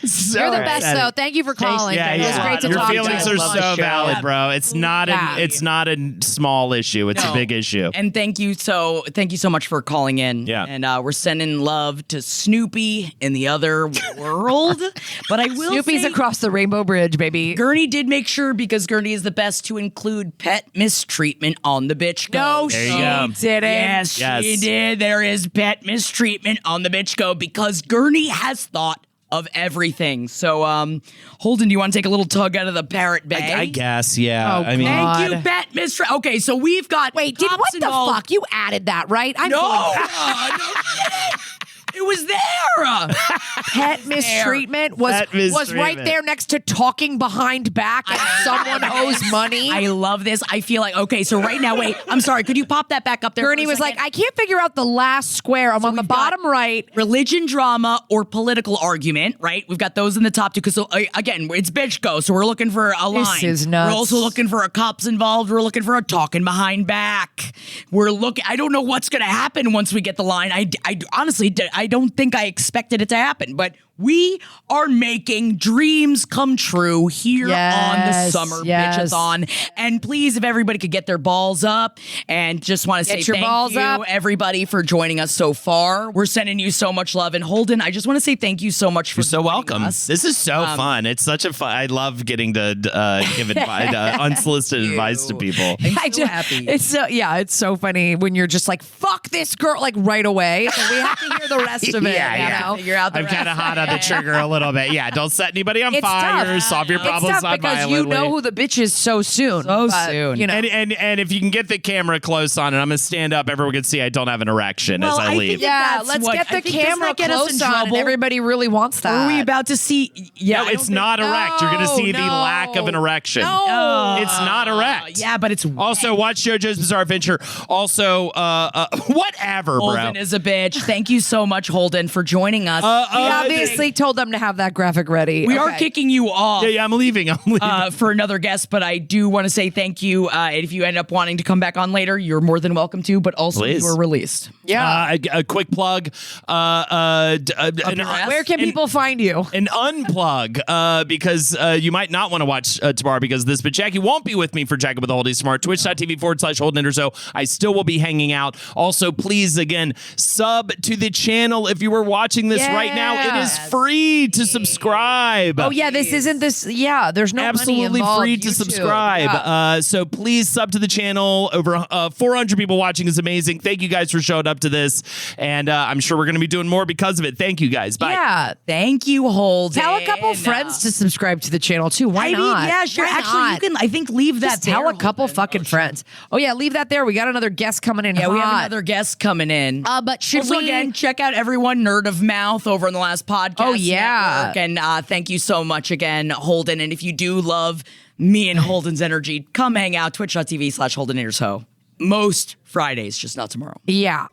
You're the best, though. Thank you for calling. Yeah, It was great to Your talk to you. feelings are so valid, bro. It's not a small issue. It's a big issue. And thank you so much for calling in. Yeah. And we're sending love to Snoopy in the other world. But I will Snoopy's say, across the Rainbow Bridge, baby. Gurney did make sure, because Gurney is the best, to include pet mistreatment on the bitch go. No, There you she go. didn't. Yes, she did. There is pet mistreatment on the bitch go because Gurney has thought of everything. So, Holden, do you want to take a little tug out of the parrot bag? I guess, yeah. Oh, I mean, Thank you, pet mistreatment. Okay, so we've got Wait, what the fuck? You added that, right? No, it It was there. Pet mistreatment was right there next to talking behind back and someone owes money. I love this. I feel like, okay, so right now, wait, I'm sorry. Could you pop that back up there? Gurney was like, I can't figure out the last square. I'm on the bottom right. Religion, drama, or political argument, right? We've got those in the top two because, again, it's bitch go. So we're looking for a line. This is nuts. We're also looking for a cops involved. We're looking for a talking behind back. I don't know what's going to happen once we get the line. I honestly, I don't think I expected it to happen, but we are making dreams come true here on the Summer Bitchathon. And please, if everybody could get their balls up and just want to say thank you, everybody, for joining us so far. We're sending you so much love. And Holden, I just want to say thank you so much for You're so welcome. us. This is so fun. It's such a fun. I love getting to give unsolicited advice to people. I'm so happy. It's so funny when you're just like, fuck this girl, like right away. So we have to hear the rest of it. Figure out the I'm rest. kind of hot on the trigger a little bit. Yeah, don't set anybody on It's fire. tough. Solve your problems It's tough because non-violently. you know who the bitch is so soon. You know. And if you can get the camera close on it, I'm gonna stand up. Everyone can see I don't have an erection as I leave. Let's get the camera close on. And everybody really wants that. Are we about to see? Yeah, No, it's not erect. You're gonna see the lack of an erection. No. It's not erect. Yeah, but it's Also, watch JoJo's Bizarre Adventure. Also, whatever, Holden bro. is a bitch. Thank you so much, Holden, for joining us. We obviously told them to have that graphic ready. We are kicking you off. Yeah, I'm leaving. For another guest, but I do want to say thank you. If you end up wanting to come back on later, you're more than welcome to. But also, Please. you were released. A quick plug. Where can people find you? An unplug, because you might not want to watch tomorrow because this, but Jackie won't be with me for Jackie with the Holdies Smart. Twitch.tv/Holden I still will be hanging out. Also, please, again, sub to the channel. If you were watching this right now, it is free to subscribe. Oh, yeah, this isn't this. Yeah, there's no absolutely money involved. free to YouTube. subscribe. Yeah. So please sub to the channel. Over 400 people watching is amazing. Thank you guys for showing up to this, and I'm sure we're going to be doing more because of it. Thank you guys. Bye. Yeah. Thank you, Holden. Tell a couple friends to subscribe to the channel too. Why not? Yeah, sure. Why Actually, not? you can. I think leave that. Just tell there, a couple Holden. fucking friends. Oh yeah, leave that there. We got another guest coming in. Yeah, we have hot. another guest coming in. But should also, we again check out everyone Nerd of Mouth over in the last podcast? Oh, yeah. network. And thank you so much again, Holden. And if you do love me and Holden's energy, come hang out. Twitch.tv/HoldenHatersHo. Most Fridays, just not tomorrow. Yeah.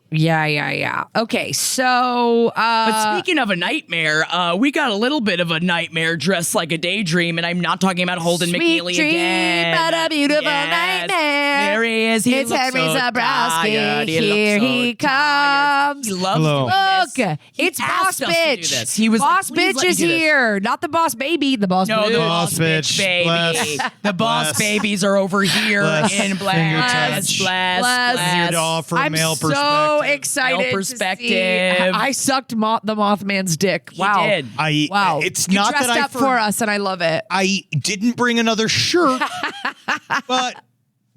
Okay, so But speaking of a nightmare, we got a little bit of a nightmare dressed like a daydream, and I'm not talking about Holden Sweet McNeely dream, again. but a beautiful nightmare. There he is. He It's looks Henry so Zebrowski. tired. Here looks so he tired. comes. He loves doing this. Look, it's asked Boss us to do Bitch. this. He was Boss like, "Please Bitch let me is do this." here. Not the Boss Baby, the Boss No, Bitch. the Boss Bitch baby. Bless. The Boss babies are over here Bless. in Finger bless, touch. bless. Weird all from I'm male perspective. so excited Male to perspective. see. I sucked the Mothman's dick. Wow. He did. Wow. It's You not dressed that I up for us, and I love it. I didn't bring another shirt, but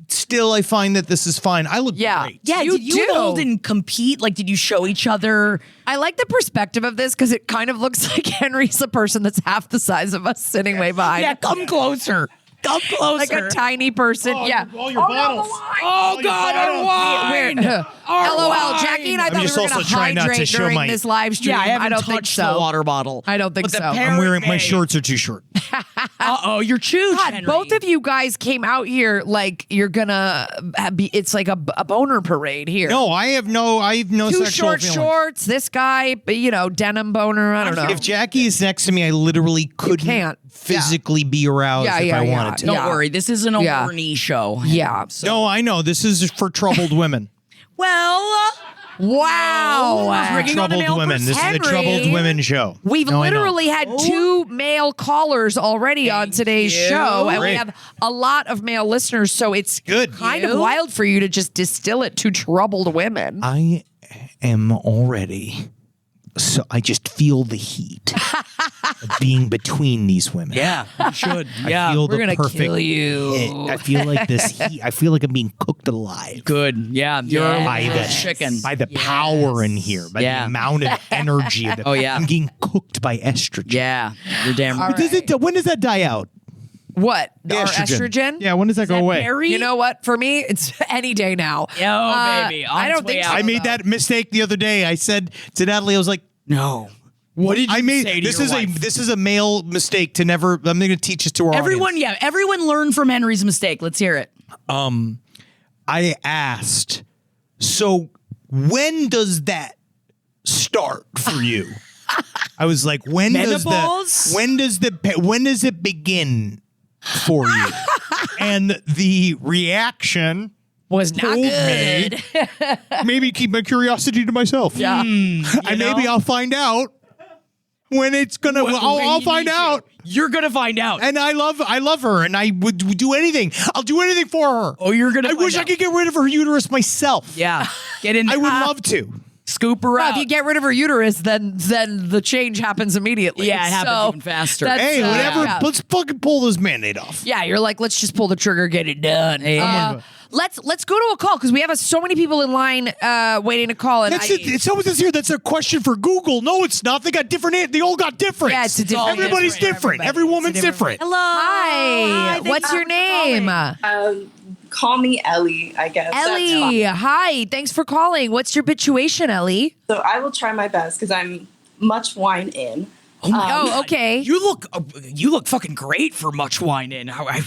still, I find that this is fine. I look great. Yeah, You did you do. and Holden compete? Like, did you show each other? I like the perspective of this because it kind of looks like Henry's a person that's half the size of us sitting way behind. Yeah, come closer. Come closer. Like a tiny person. Yeah. All your bottles. Oh, God, our wine. LOL, Jackie and I I'm thought we just were going also trying not to hydrate show during my- this live stream. Yeah, I haven't don't think touched so. the water bottle. I don't think But the so. parent I'm wearing my may. shorts are too short. Uh-oh, you're chooch, God, Henry. both of you guys came out here like you're gonna be. It's like a boner parade here. No, I have no Two sexual short feelings. shorts. This guy, denim boner. I don't know. If Jackie is next to me, I literally couldn't can't. physically be aroused if I wanted to. Don't worry, this isn't a Yeah. horny show. Yeah. No, I know. This is for troubled women. Well, Wow. bringing on the Troubled male women. This is a Henry, troubled women show. We've No, I know. literally had two male callers already on today's you. show, and we Great. have a lot of male listeners. So it's Good. kind of wild for you to just distill it to troubled women. I am already. So I just feel the heat of being between these women. yeah, you should. I Yeah, feel we're the gonna perfect kill you. hit. I feel like this heat. I feel like I'm being cooked alive. good. Yeah, you're By the chicken. by the power in here, by Yeah. the amount of energy. Oh, yeah. I'm getting cooked by estrogen. Yeah, you're damn right. When does that die out? What? The Our estrogen? Yeah, when does that go away? Harry? You know what? For me, it's any day now. Yo, baby. On I its don't way think out. so. I made that mistake the other day. I said to Natalie, I was like, No. What did you say to this your is wife? this is a male mistake to never. I'm going to teach this to our Everyone, audience. everyone learned from Henry's mistake. Let's hear it. I asked, so when does that start for you? I was like, when does it begin for you? And the reaction Was not good. maybe keep my curiosity to myself. Yeah. Maybe I'll find out when it's gonna. I'll find out. You're gonna find out. And I love her, and I would do anything. I'll do anything for her. Oh, you're gonna. I wish I could get rid of her uterus myself. Yeah, get in. I would love to. Scoop her Well, out. if you get rid of her uterus, then the change happens immediately. Yeah, it happens even faster. that's, Hey, whatever. yeah. Let's fucking pull this Band-Aid off. Yeah, you're like, let's just pull the trigger, get it done. Let's go to a call because we have so many people in line waiting to call. And It's someone that's here. That's a question for Google. No, it's not. They got different. They all got different. Yeah, it's a different Everybody's answer for different. everybody. Every woman's different. Hello. Hi. What's your name? Call me Ellie, I guess. That's Ellie. fine. Hi. Thanks for calling. What's your situation, Ellie? So I will try my best because I'm much wine in. Oh, okay. You look fucking great for much wine in. I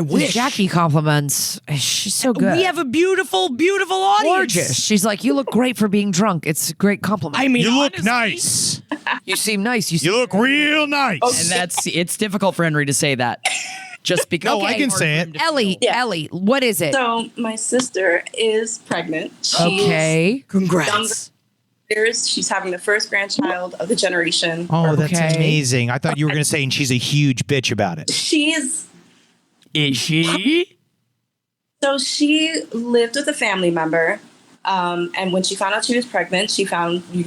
wish. Jackie compliments. She's so good. We have a beautiful, beautiful audience. gorgeous. She's like, you look great for being drunk. It's a great compliment. I mean, You look honestly, nice. you seem nice. You look real nice. And it's difficult for Henry to say that. Just because. No, I can say it. Ellie, Yeah. Ellie, what is it? So my sister is pregnant. She's Okay. Congrats. She's having the first grandchild of the generation. Oh, that's Okay. amazing. I thought you were going to say, and she's a huge bitch about it. She's Is she? So she lived with a family member. And when she found out she was pregnant, she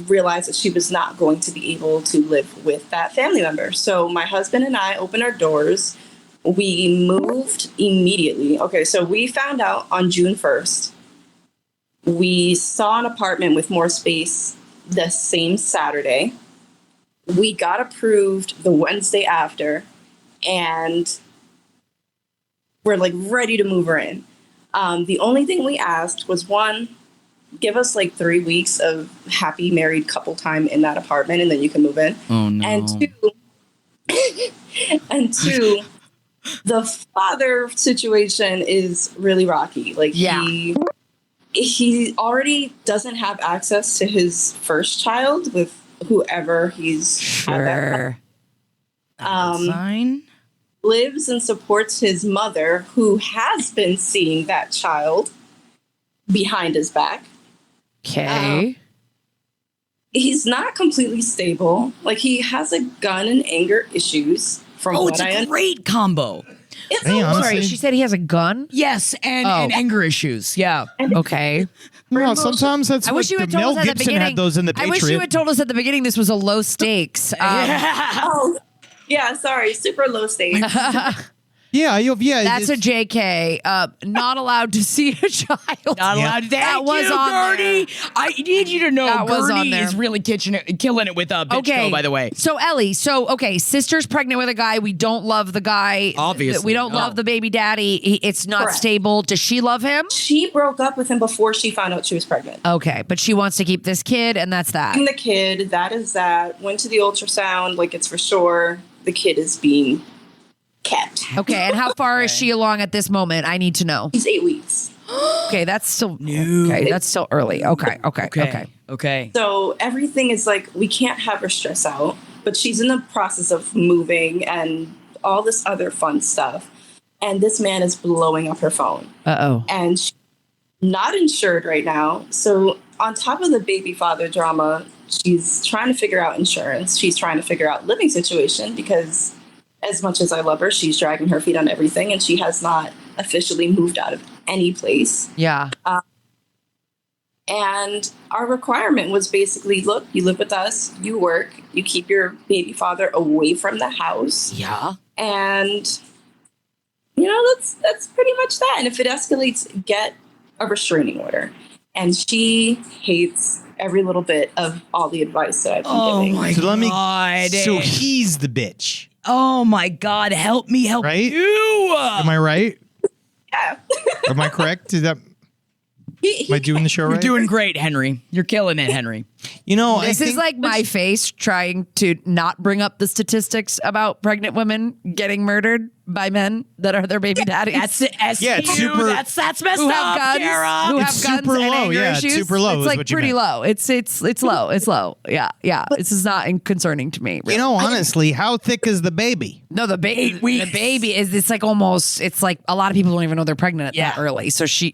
realized that she was not going to be able to live with that family member. So my husband and I opened our doors. We moved immediately. Okay, so we found out on June 1st. We saw an apartment with more space the same Saturday. We got approved the Wednesday after, and we're like ready to move her in. The only thing we asked was, one, give us like 3 weeks of happy married couple time in that apartment, and then you can move in. Oh no. And two, the father situation is really rocky. Like he already doesn't have access to his first child with whoever he's had that. Fine. Lives and supports his mother, who has been seeing that child behind his back. Okay. He's not completely stable. Like, he has a gun and anger issues. From Oh, what it's I a great combo. It's Hey, a honestly- Sorry, she said he has a gun? Yes, and anger issues. Yeah. Okay. Well, sometimes that's I wish you had told Mel us at the Gibson beginning. had those in the I Patriot. wish you had told us at the beginning this was a low stakes. Oh, yeah, sorry. Super low stakes. yeah, That's a JK. Not allowed to see a child. Not allowed. That was on Gertie. there. I need you to know That was on Gertie there. is really killing it with Bitch Okay. Go, by the way. So Ellie, sister's pregnant with a guy. We don't love the guy. Obviously. We don't love the baby daddy. It's not Correct. stable. Does she love him? She broke up with him before she found out she was pregnant. Okay, but she wants to keep this kid, and that's that. And the kid, that is that. Went to the ultrasound, like, it's for sure. The kid is being kept. Okay, and how far is she along at this moment? I need to know. He's 8 weeks. Okay, that's still okay. That's still early. Okay. Okay. So everything is like, we can't have her stress out, but she's in the process of moving and all this other fun stuff. And this man is blowing up her phone. Uh-oh. And she's not insured right now. So on top of the baby father drama, she's trying to figure out insurance. She's trying to figure out living situation, because as much as I love her, she's dragging her feet on everything, and she has not officially moved out of any place. Yeah. And our requirement was basically, look, you live with us, you work, you keep your baby father away from the house. Yeah. And, you know, that's pretty much that. And if it escalates, get a restraining order. And she hates every little bit of all the advice that I've been giving. my So let me. God. So he's the bitch, Oh my God. Help me help right? you. Am I right? Yeah. Am I correct? Is that? Am I doing the show right? You're doing great, Henry. You're killing it, Henry. You know, This is like my face trying to not bring up the statistics about pregnant women getting murdered by men that are their baby daddies. That's it. Yeah, it's super- That's messed who up, have guns, Kara. who have It's guns super and low. anger Yeah, it's issues. super low It's is like what you pretty meant. low. It's low. It's low. Yeah. This is not concerning to me. Really. You know, honestly, how thick is the baby? No, the baby. 8 weeks. The baby is. It's like almost. It's like a lot of people don't even know they're pregnant at that Yeah. early. So she's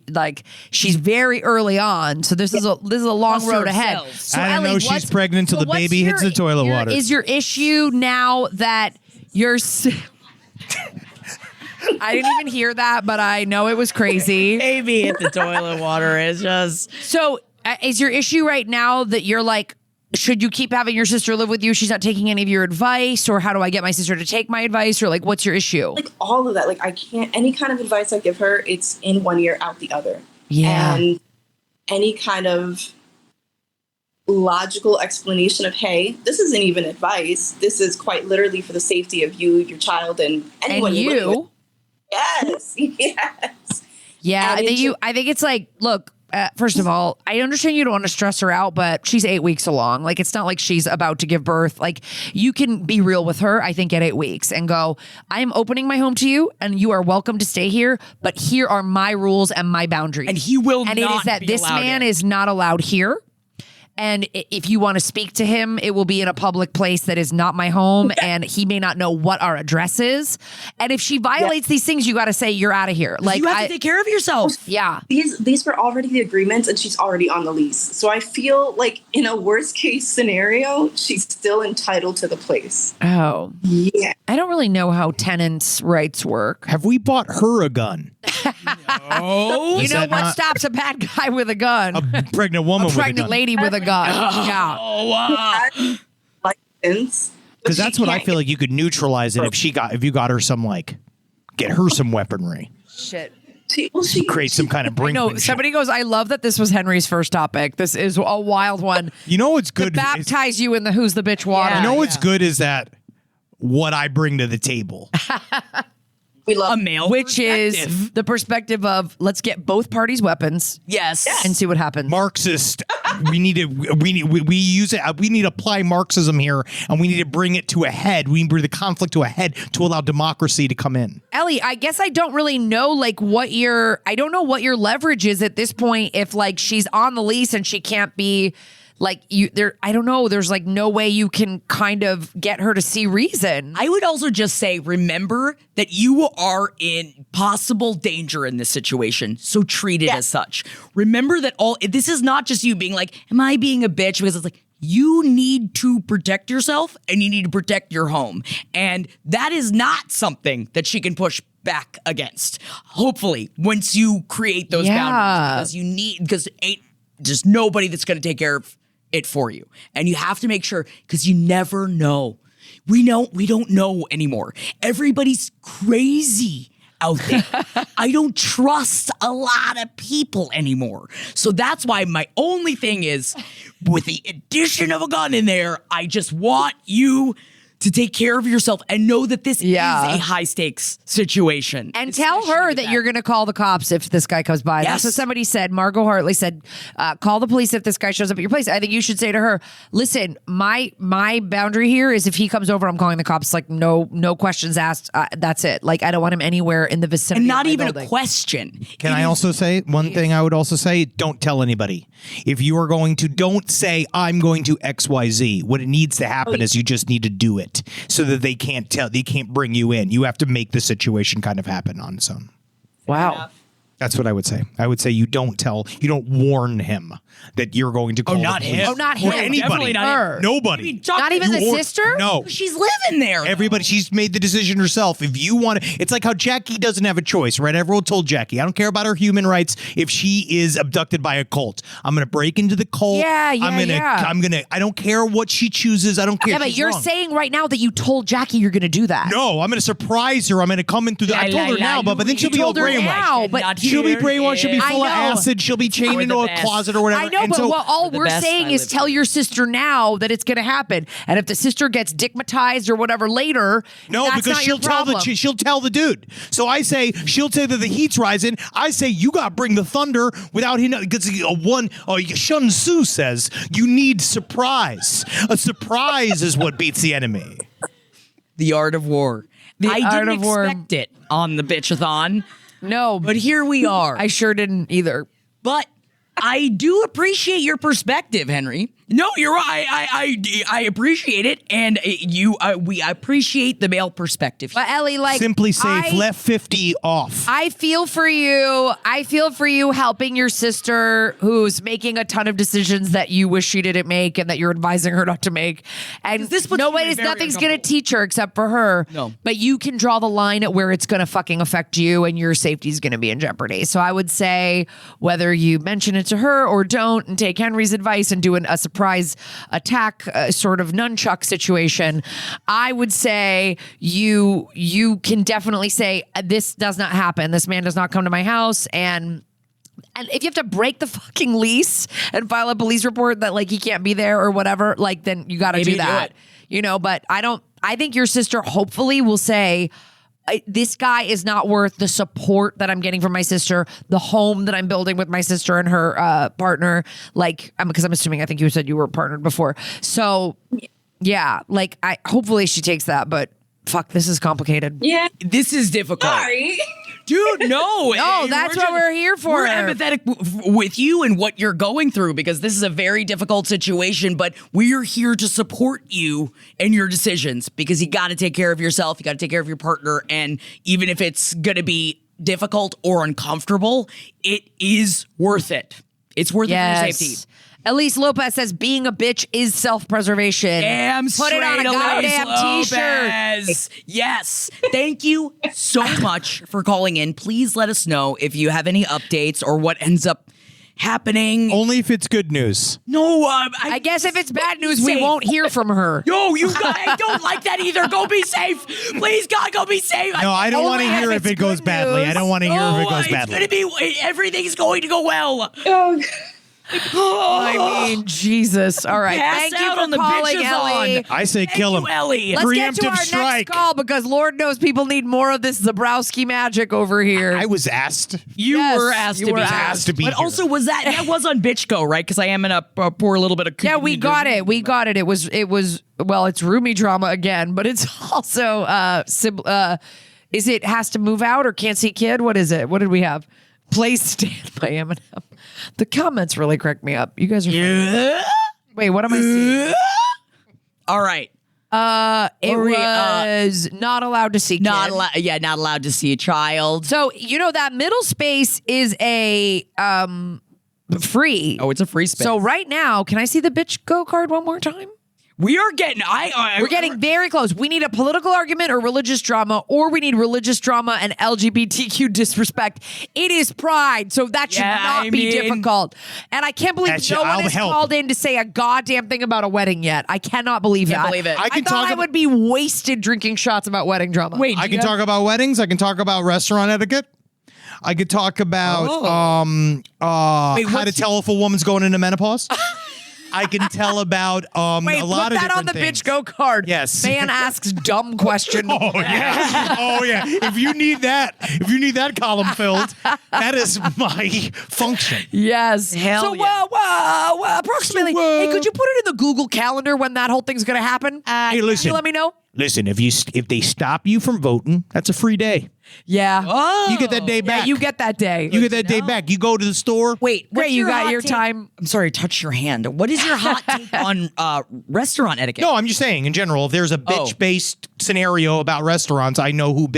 very early on. So this is a long Plus road ahead. herself. So I don't Ellie, know she's what's- pregnant till so the what's baby hits the toilet water. Is your issue now that you're? I didn't even hear that, but I know it was crazy. Baby hit the toilet water. It's just. So is your issue right now that you're like, should you keep having your sister live with you? She's not taking any of your advice, or how do I get my sister to take my advice, or like, what's your issue? Like all of that. Like I can't, any kind of advice I give her, it's in one ear, out the other. Yeah. And any kind of logical explanation of, hey, this isn't even advice. This is quite literally for the safety of you, your child, and anyone And you're living with. you. Yes. Yes. Yeah, And I think it's like, look, first of all, I understand you don't want to stress her out, but she's 8 weeks along. Like, it's not like she's about to give birth. Like, you can be real with her, I think, at 8 weeks and go, I am opening my home to you and you are welcome to stay here, but here are my rules and my boundaries. And he will and not it is that be this allowed man in. is not allowed here. And if you want to speak to him, it will be in a public place that is not my home, and he may not know what our address is. And if she violates these things, you got to say you're out of here. Like, You have to take care of yourself. yeah. These were already the agreements, and she's already on the lease. So I feel like in a worst case scenario, she's still entitled to the place. Oh, Yeah. I don't really know how tenants' rights work. Have we bought her a gun? Oh, You Is know that what not- stops a bad guy with a gun? A pregnant woman A with a pregnant gun. lady with a gun. Yeah. License. Because that's what I feel like you could neutralize it if you got her some get her some weaponry. Shit. She Create some kind of I know. brinkmanship. Somebody goes, I love that this was Henry's first topic. This is a wild one. You know what's To good? baptize you in the who's the bitch water. You know what's good is that what I bring to the table. we love a male Which is perspective. the perspective of let's get both parties weapons Yes. and see what happens. Marxist. We need to apply Marxism here, and we need to bring it to a head. We need to bring the conflict to a head to allow democracy to come in. Ellie, I guess I don't really know I don't know what your leverage is at this point if she's on the lease and she can't be I don't know, there's no way you can kind of get her to see reason. I would also just say, remember that you are in possible danger in this situation, so treat it as such. Remember that this is not just you being like, am I being a bitch? Because it's like, you need to protect yourself and you need to protect your home. And that is not something that she can push back against. Hopefully, once you create those boundaries, because ain't just nobody that's going to take care of it for you. And you have to make sure, because you never know. We don't know anymore. Everybody's crazy out there. I don't trust a lot of people anymore. So that's why my only thing is, with the addition of a gun in there, I just want you to take care of yourself and know that this is a high stakes situation. And tell her that you're going to call the cops if this guy comes by. Yes. That's what somebody said. Margot Hartley said, call the police if this guy shows up at your place. I think you should say to her, listen, my boundary here is if he comes over, I'm calling the cops. No questions asked. That's it. I don't want him anywhere in the vicinity and not of my even building. a question. Can I also say one thing? I would also say, don't tell anybody. If you are going to, don't say, I'm going to XYZ. What it needs to happen is you just need to do it so that they can't tell, they can't bring you in. You have to make the situation kind of happen on its own. Wow. That's what I would say. I would say you don't warn him that you're going to call not the police. him. Oh, not Or him. anybody. Definitely not her. Nobody. Not even the sister? No. She's living there. Everybody, she's made the decision herself. If you want to, it's like how Jackie doesn't have a choice, right? Everyone told Jackie, I don't care about her human rights. If she is abducted by a cult, I'm going to break into the cult. Yeah. I don't care what she chooses. I don't care. Yeah, if but she's you're wrong. saying right now that you told Jackie you're going to do that. No, I'm going to surprise her. I'm going to come in through the, I told her now, but then she'll be all told her brainwashed. now, but Not you She'll be brainwashed. She'll be full of know. acid. She'll be chained We're into the a best. closet or whatever. I know, And but so, all the we're best saying I is live tell with. your sister now that it's going to happen. And if the sister gets dickmatized or whatever later, no, that's because not your problem. she'll tell the dude. So I say she'll say that the heat's rising. I say you got to bring the thunder without him because Sun Tzu says you need surprise. A surprise is what beats the enemy. The art of war. I art didn't of war. expect it on the Bitchathon, No, but here we are. I sure didn't either. But I do appreciate your perspective, Henry. No, you're right. I appreciate it, and we appreciate the male perspective. But Ellie, like Simply safe, left 50 off. I feel for you. I feel for you helping your sister who's making a ton of decisions that you wish she didn't make and that you're advising her not to make. And This puts you in nobody's very nothing's going to uncomfortable. teach her except for her. No. But you can draw the line at where it's going to fucking affect you and your safety is going to be in jeopardy. So I would say whether you mention it to her or don't and take Henry's advice and do a surprise attack sort of nunchuck situation, I would say you can definitely say this does not happen. This man does not come to my house. And if you have to break the fucking lease and file a police report that like he can't be there or whatever, like then you got to Maybe do do that. it. You know, but I think your sister hopefully will say, this guy is not worth the support that I'm getting from my sister, the home that I'm building with my sister and her partner. Like, because I'm assuming, I think you said you were partnered before. So, yeah, like, hopefully she takes that, but fuck, this is complicated. Yeah. This is difficult. Sorry. Dude, no. No, that's what we're here for. We're empathetic with you and what you're going through because this is a very difficult situation, but we're here to support you and your decisions because you got to take care of yourself. You got to take care of your partner. And even if it's going to be difficult or uncomfortable, it is worth it. It's worth it for your safety. Elise Lopez says being a bitch is self-preservation. Damn Put it on a goddamn t-shirt. Yes. Thank you so much for calling in. Please let us know if you have any updates or what ends up happening. Only if it's good news. No, I guess if it's bad news, we won't hear from her. No, I don't like that either. Go be safe. Please, God, go be safe. No, I don't want to hear if it goes badly. I don't want to hear if it goes badly. Everything's going to go well. I mean, Jesus. All right. Pass Thank you out for on the calling, Bitchathon. Ellie. I say kill him. Ellie. Let's get to Preemptive our strike. next call because Lord knows people need more of this Zebrowski magic over here. I was asked. You Yes, were asked you to were be asked. here. Asked to be But here. also, that was on Bitchco, right? Because I am in a poor little bit of Yeah, we got it. We got it. It was well, it's roomie drama again, but it's also is it has to move out or can't see kid? What is it? What did we have? Place stand by Eminem. The comments really cracked me up. You guys are funny. Wait, what am I seeing? All right. It was not allowed to see kid. Not allowed to see a child. So, that middle space is a free. Oh, it's a free space. So right now, can I see the bitch go card one more time? we are getting. We're getting very close. We need a political argument or religious drama, or we need religious drama and LGBTQ disrespect. It is Pride, so that should not be difficult. And I can't believe no one has called in to say a goddamn thing about a wedding yet. I cannot believe Can't that. believe it. I can thought talk I would be wasted drinking shots about wedding drama. Wait, I can talk about weddings. I can talk about restaurant etiquette. I could talk about how to tell if a woman's going into menopause. I can tell about a lot of different things. Put that on the bitch go card. Yes. Man asks dumb question. Oh yeah. Oh yeah. If you need that column filled, that is my function. Yes. Hell so, yeah. approximately. Hey, could you put it in the Google Calendar when that whole thing's going to happen? Hey, listen. Can you let me know? Listen, if they stop you from voting, that's a free day. Yeah. Oh. You get that day back. Yeah, you get that day. You get that day back. You go to the store. Wait, Great, what's you got hot your take- time. I'm sorry, touch your hand. What is your hot take on restaurant etiquette? No, I'm just saying in general, if there's a bitch-based scenario about restaurants, I know who what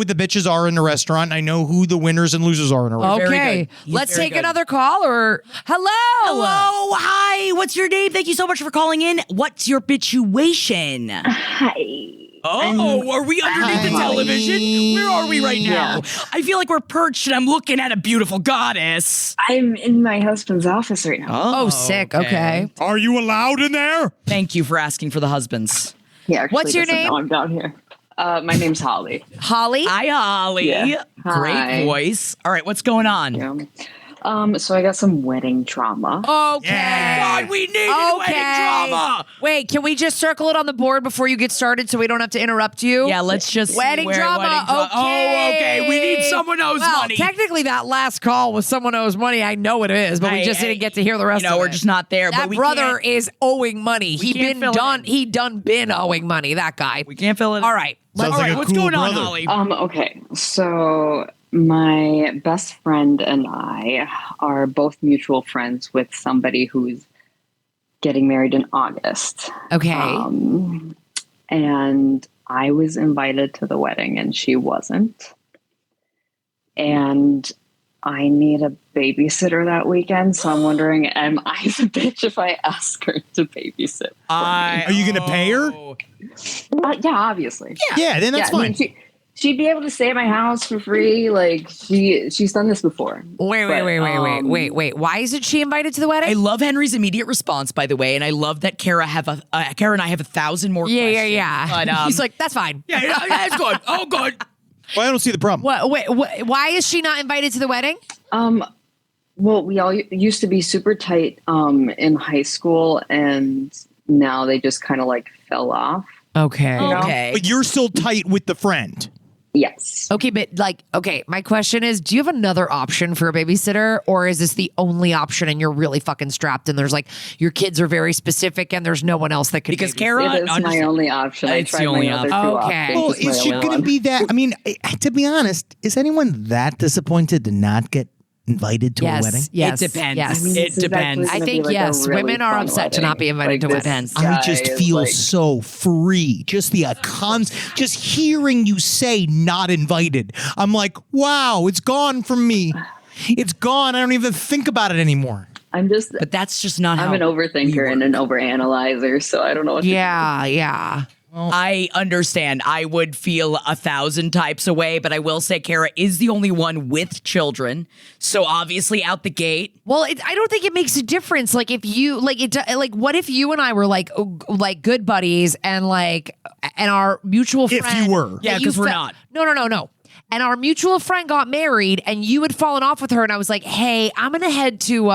the bitches are in the restaurant. I know who the winners and losers are in a restaurant. Very Okay. good. He's Let's very take good. another call or hello. Hello, hi. What's your name? Thank you so much for calling in. What's your situation? Hi. Oh, are we underneath the television? Where are we right now? I feel like we're perched and I'm looking at a beautiful goddess. I'm in my husband's office right now. Oh, sick. Okay. Are you allowed in there? Thank you for asking for the husbands. He actually What's your doesn't name? know I'm down here. My name's Holly. Holly? Hi, Holly. Yeah. Great Hi. voice. All right, what's going on? Yeah. So I got some wedding drama. Okay. God, we need wedding drama. Wait, can we just circle it on the board before you get started so we don't have to interrupt you? Yeah, let's just see Wedding where drama. wedding dra- Oh, okay. We need someone owes well, money. Technically, that last call was someone owes money. I know it is, but we just didn't get to hear the rest of it. We're just not there. That but we brother can't- is owing money. We can't fill it in. He been owing money. That guy. We can't fill it in. All right. Sounds All like right, a what's cool going on, brother. Holly? Okay. So my best friend and I are both mutual friends with somebody who's getting married in August. Okay. And I was invited to the wedding and she wasn't. And I need a babysitter that weekend, so I'm wondering, am I the bitch if I ask her to babysit? Are you going to pay her? Yeah, obviously. Yeah, then that's I fine. mean, she'd be able to stay at my house for free. Like she's done this before. Wait. Why isn't she invited to the wedding? I love Henry's immediate response, by the way, and I love that Kara and I have 1,000 more questions. Yeah. But, He's like, that's fine. yeah, that's good. Oh, good. Well, I don't see the problem. Why is she not invited to the wedding? Well, we all used to be super tight in high school, and now they just kind of like fell off. Okay. Okay. But you're still tight with the friend. Yes. Okay, but my question is, do you have another option for a babysitter, or is this the only option and you're really fucking strapped and there's like your kids are very specific and there's no one else that could Because babysit? Kara It is my only option. I It's tried the only my other two option. options. Well, It's my is she only going to one. be that? I mean, to be honest, is anyone that disappointed to not get invited to a wedding? Yes. It depends. Yes. I mean, It this is depends. actually I gonna think be like a yes. really Women are fun upset to wedding. not be invited to this weddings. guy I just is, feel like- so free. Just the just hearing you say not invited. I'm like, wow, it's gone from me. It's gone. I don't even think about it anymore. But that's just not how I'm an overthinker and an overanalyzer, so I don't know what to do. Yeah. I understand. I would feel 1,000 types away, but I will say Kara is the only one with children. So obviously out the gate. Well, I don't think it makes a difference. Like if you what if you and I were like good buddies and our mutual friend. If you were. Yeah, that you 'cause we're fe- not. No. And our mutual friend got married, and you had fallen off with her, and I was like, "Hey, I'm gonna head to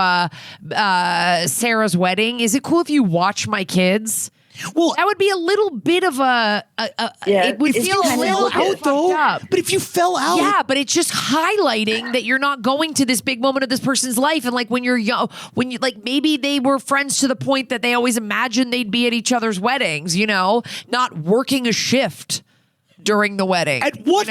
Sarah's wedding. Is it cool if you watch my kids?" Well, That would be a little bit of it would it's feel a kind of little out, fucked up. but if you fell out, Yeah, but it's just highlighting that you're not going to this big moment of this person's life. And like when you're young, when you maybe they were friends to the point that they always imagined they'd be at each other's weddings, not working a shift during the wedding. At what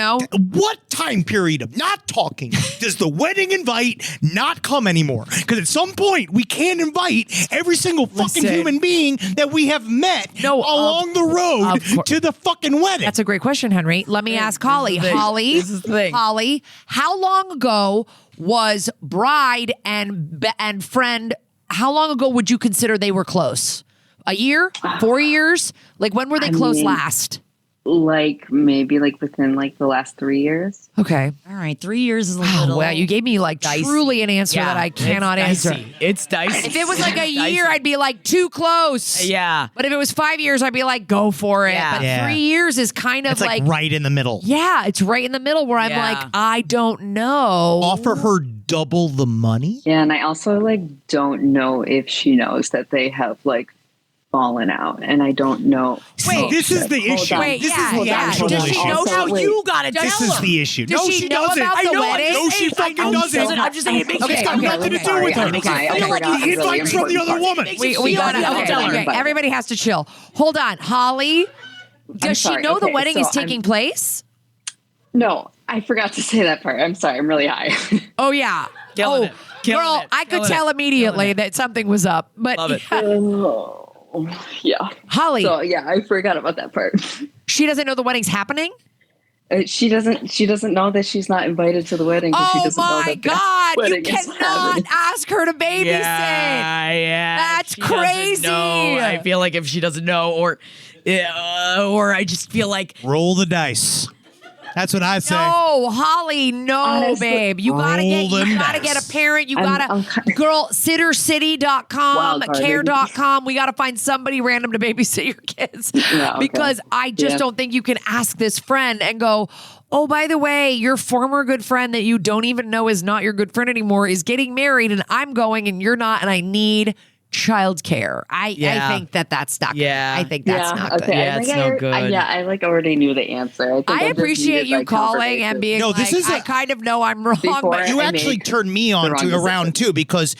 time period of not talking does the wedding invite not come anymore? Because at some point we can't invite every single fucking Listen. human being that we have met along the road to the fucking wedding. That's a great question, Henry. Let me ask Holly. Holly, This is the thing. Holly, how long ago was bride and friend? How long ago would you consider they were close? A year? 4 years? Like when were they close mean- last? Maybe within the last 3 years. Okay. All right, 3 years is a Oh, little. well, you gave me dicey. truly an answer Yeah, that I cannot it's answer. dicey. It's dicey. If it was like a Dicey. year, I'd be like too close. Yeah. But if it was 5 years, I'd be like, go for it. Yeah. But Yeah. 3 years is kind of It's like right in the middle. yeah, it's right in the middle where I'm Yeah. like, I don't know. Offer her double the money. Yeah, and I also don't know if she knows that they have fallen out, and I don't know. Wait, this is the Hold issue. on. Wait, This yeah, is the yeah. actual Does she issue. know Now wait. you got to tell This is her. the issue. Does No, she she know doesn't. about I the know wedding? it. No, she fucking doesn't. I'm just saying it makes Okay, it's got okay, nothing okay, to do with her. okay, It makes it okay, feel okay, like okay, you okay, invites from the other woman. We got got to tell her. okay, everybody has to chill. Hold on, Holly. Does she sorry. know the Okay, wedding so is taking place? No, I forgot to say that part. I'm sorry. I'm really high. Oh yeah. Killing oh, it. Killing girl, it. I could Killing tell it. immediately that something was up. But Love it. Yeah. Holly, So yeah, I forgot about that part. she doesn't know the wedding's happening. She doesn't know that she's not invited to the wedding. 'Cause she Oh doesn't know my that the God! You wedding is cannot happening. ask her to babysit. Yeah. That's She doesn't crazy. know. I feel like if she doesn't know, or I just feel like Roll the dice. That's what I say. No, Holly, no, Honestly, babe. You gotta Golden get a parent. You I'm gotta girl sittercity.com, Wildcard, care.com. We gotta find somebody random to babysit your kids. Yeah, okay. Because I just don't think you can ask this friend and go, oh, by the way, your former good friend that you don't even know is not your good friend anymore is getting married and I'm going and you're not and I need childcare. I think that's not good. I think that's not good. Okay. Yeah, it's no good. I already knew the answer. I appreciate you calling and being I kind of know I'm wrong, but you actually turned me on to around too, because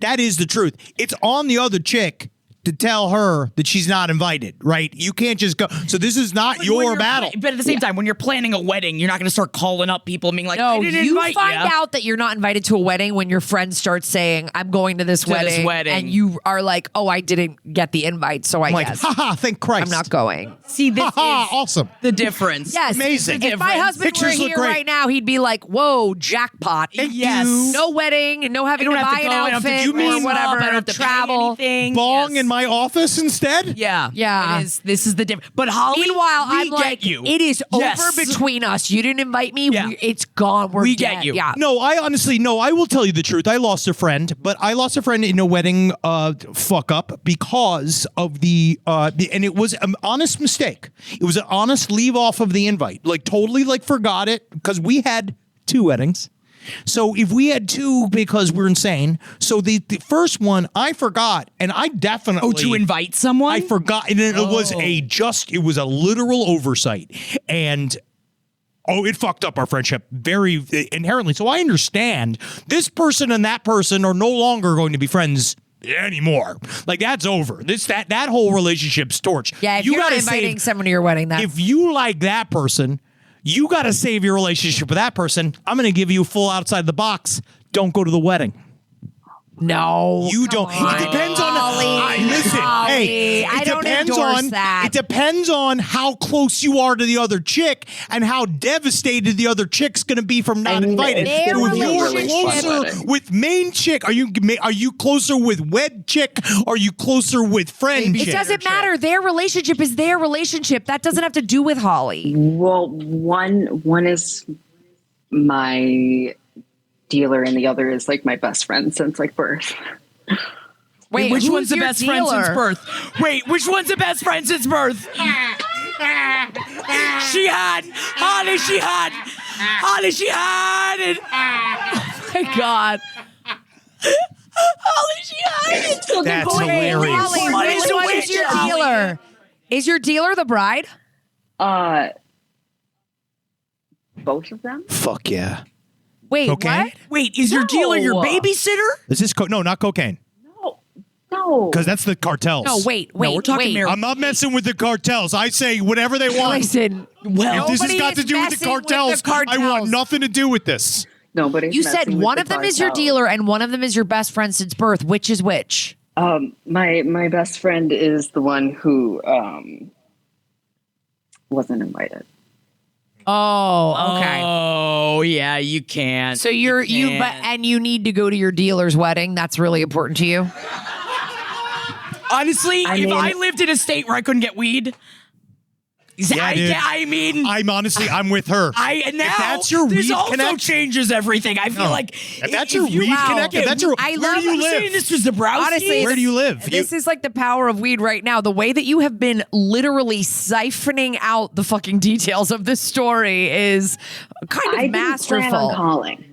that is the truth. It's on the other chick to tell her that she's not invited, right? You can't just go. So this is not your battle. But at the same time, when you're planning a wedding, you're not going to start calling up people and being like, no, I didn't you invite find ya. out that you're not invited to a wedding when your friend starts saying, I'm going to this wedding. And you are like, oh, I didn't get the invite, so I guess. Haha, thank Christ. I'm not going. See, this is awesome. the difference. Yes. Amazing. If my husband Pictures were look here great. right now, he'd be like, whoa, jackpot. Yes. No wedding, no having to have buy to an go, I don't have to outfit do or makeup, whatever, I don't have to travel. pay anything. Bong Yes. in my office instead? Yeah. Yeah. It is. This is the difference. But Holly, Meanwhile, we I'm get like, you. it is Yes. over between us. You didn't invite me. Yeah. It's gone. We dead. get you. Yeah. No, I honestly, I will tell you the truth. I lost a friend, but I lost a friend in a wedding fuck up because of and it was an honest mistake. It was an honest leave off of the invite. Like totally forgot it because we had 2 weddings. So if we had 2 because we're insane. So the first one I forgot and I definitely. Oh, to invite someone? I forgot. And it was a literal oversight. And it fucked up our friendship very inherently. So I understand this person and that person are no longer going to be friends anymore. Like that's over. That whole relationship's torched. Yeah, if you're not inviting someone to your wedding, if you like that person, you got to save your relationship with that person. I'm going to give you full outside the box. Don't go to the wedding. No, you don't. On. It depends on. Listen, hey, I don't endorse that. It depends on how close you are to the other chick and how devastated the other chick's going to be from not invited. So if you're closer with main chick, are you closer with wed chick? Are you closer with friend chick? It doesn't matter. Their relationship is their relationship. That doesn't have to do with Holly. Well, one is my dealer and the other is like my best friend since birth. Wait, which one's the your best friend dealer? since birth? Wait, which one's the best friend since birth? She had. Holly, she had. Holly, she had it. Oh my God. Holly, she had it. That's hilarious. Holly, which one is your dealer? Is your dealer the bride? Both of them? Fuck yeah. Wait, cocaine? what? Wait, is your dealer your babysitter? Is this no, not cocaine. No. Because that's the cartels. No, wait. we're talking I'm not messing with the cartels. I say whatever they want. Listen, if this has got to do with the cartels, I want nothing to do with this. Nobody. You said one of them is your dealer and one of them is your best friend since birth. Which is which? My best friend is the one who wasn't invited. Oh, okay. Oh, yeah, you can't. So and you need to go to your dealer's wedding. That's really important to you. Honestly, if I lived in a state where I couldn't get weed, I'm with her. If that's your this weed also connect, changes everything. I feel like if that's your weed connect, where do you live? Mr. Zebrowski. Honestly, where do you live? This is like the power of weed right now. The way that you have been literally siphoning out the fucking details of this story is kind of masterful. Didn't plan on calling.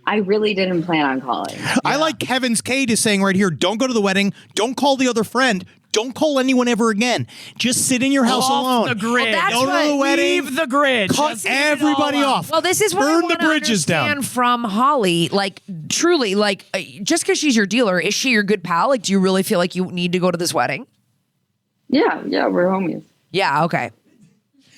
I really didn't plan on calling. I like Kevin's Kate is saying right here, don't go to the wedding. Don't call the other friend. Don't call anyone ever again. Just sit in your house alone. The grid. Well, don't go to the wedding. Leave the grid. Cut everybody off. Well, this is what I Burn want the bridges to understand down. from Holly. Like, truly, like, just because she's your dealer, is she your good pal? Like, do you really feel like you need to go to this wedding? Yeah, we're homies. Yeah, okay.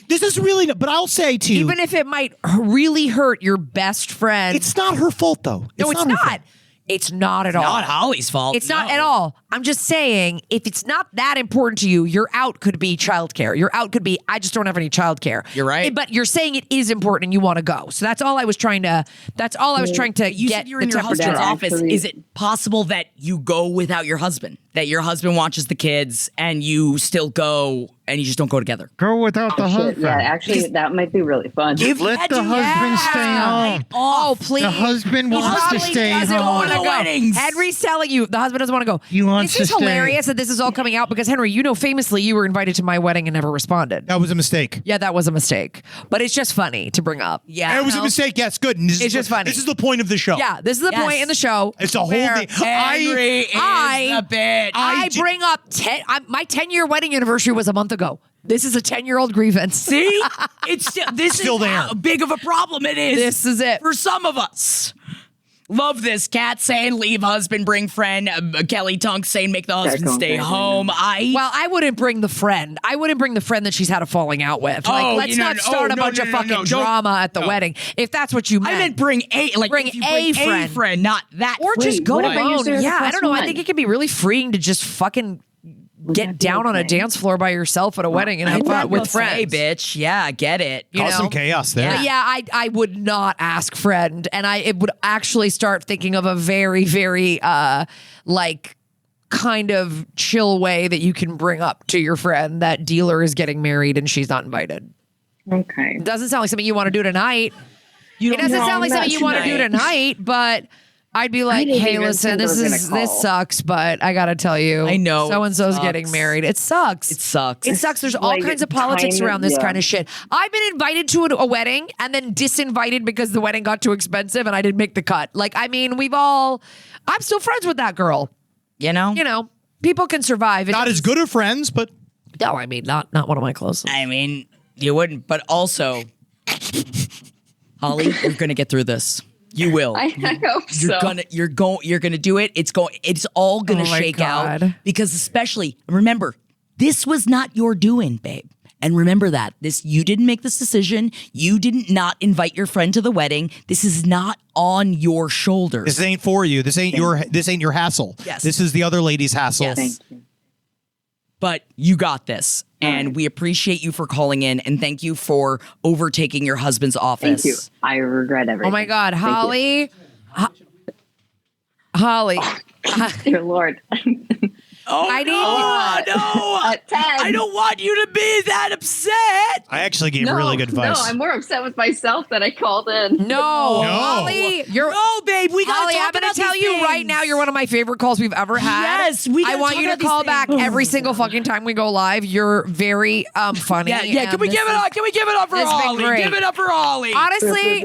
This is really, but I'll say to you, Even if it might really hurt your best friend. it's not her fault though. No, it's her not. fault. It's not at all. Not Holly's fault. It's not at all. I'm just saying, if it's not that important to you, your out could be childcare. Your out could be, I just don't have any childcare. You're right. But you're saying it is important and you want to go. So that's all I was trying to. You get said you're in your temperature husband's off. office. Is it possible that you go without your husband? That your husband watches the kids and you still go and you just don't go together. Go without the husband. Yeah, actually, that might be really fun. Let the husband stay home. Oh, please. The husband wants to stay home. Henry's telling you the husband doesn't want to go. He wants This is to stay. hilarious that this is all coming out because, Henry, you know, famously you were invited to my wedding and never responded. That was a mistake. Yeah, that was a mistake. But it's just funny to bring up. Yeah. It was a mistake. Yes, good. And It's just funny. This is the point of the show. Yeah, this is the point in the show. It's a whole where thing. Henry is a bitch. I bring up my 10-year wedding anniversary was a month ago. This is a 10-year-old grievance. See? This Still is there. how big of a problem it is. This is it. For some of us. Love this. Cat saying leave husband, bring friend. Kelly Tunk saying make the husband stay home. I wouldn't bring the friend. I wouldn't bring the friend that she's had a falling out with. Let's not start a bunch of fucking drama at the wedding. If that's what you meant. I meant bring a friend, not that. Or just go what about alone. you, sir? Yeah, I don't know. I Plus think one. it can be really freeing to just fucking get down on a dance floor by yourself at a wedding and have fun with friends. Hey, bitch. Yeah, I get it. You Cause know? some chaos there. But yeah, I would not ask friend, and it would actually start thinking of a very, very like kind of chill way that you can bring up to your friend that dealer is getting married and she's not invited. Okay. It doesn't sound like something you want to do tonight. It doesn't sound like something you want to do tonight, but I'd be like, didn't hey, even listen, think I was this gonna call. sucks, but I gotta tell you, I know, so and so's sucks. getting married. It sucks. It sucks. It sucks. There's all Like, kinds of politics time- around this yeah. kind of shit. I've been invited to a wedding and then disinvited because the wedding got too expensive and I didn't make the cut. Like, I mean, I'm still friends with that girl. You know? You know, people can survive. Not as good of friends, but No, I mean, not one of my closest. I mean, you wouldn't, but also, Holly, you're gonna get through this. You will. I hope so. You're gonna do it. It's all gonna Oh my shake out God. because especially remember, this was not your doing, babe. And remember that you didn't make this decision. You didn't not invite your friend to the wedding. This is not on your shoulders. this ain't for you. This ain't your hassle. Yes. This is the other lady's hassle. Yes. Thank you. But you got this. And we appreciate you for calling in and thank you for overtaking your husband's office. Thank you. I regret everything. Oh my God, Thank you. Holly. Holly. Dear Lord. Oh, I need- no. At 10. I don't want you to be that upset. I actually gave really good advice. No, I'm more upset with myself that I called in. No, No. Holly, you're. No, babe, we gotta Holly, talk I'm going about to tell these you things. right now, you're one of my favorite calls we've ever had. Yes, we I gotta want talk you to about these call back things. every single fucking time we go live. You're very funny. Yeah. Can we give it up? Can we give it up for This has been Holly? great. Give it up for Holly. Honestly,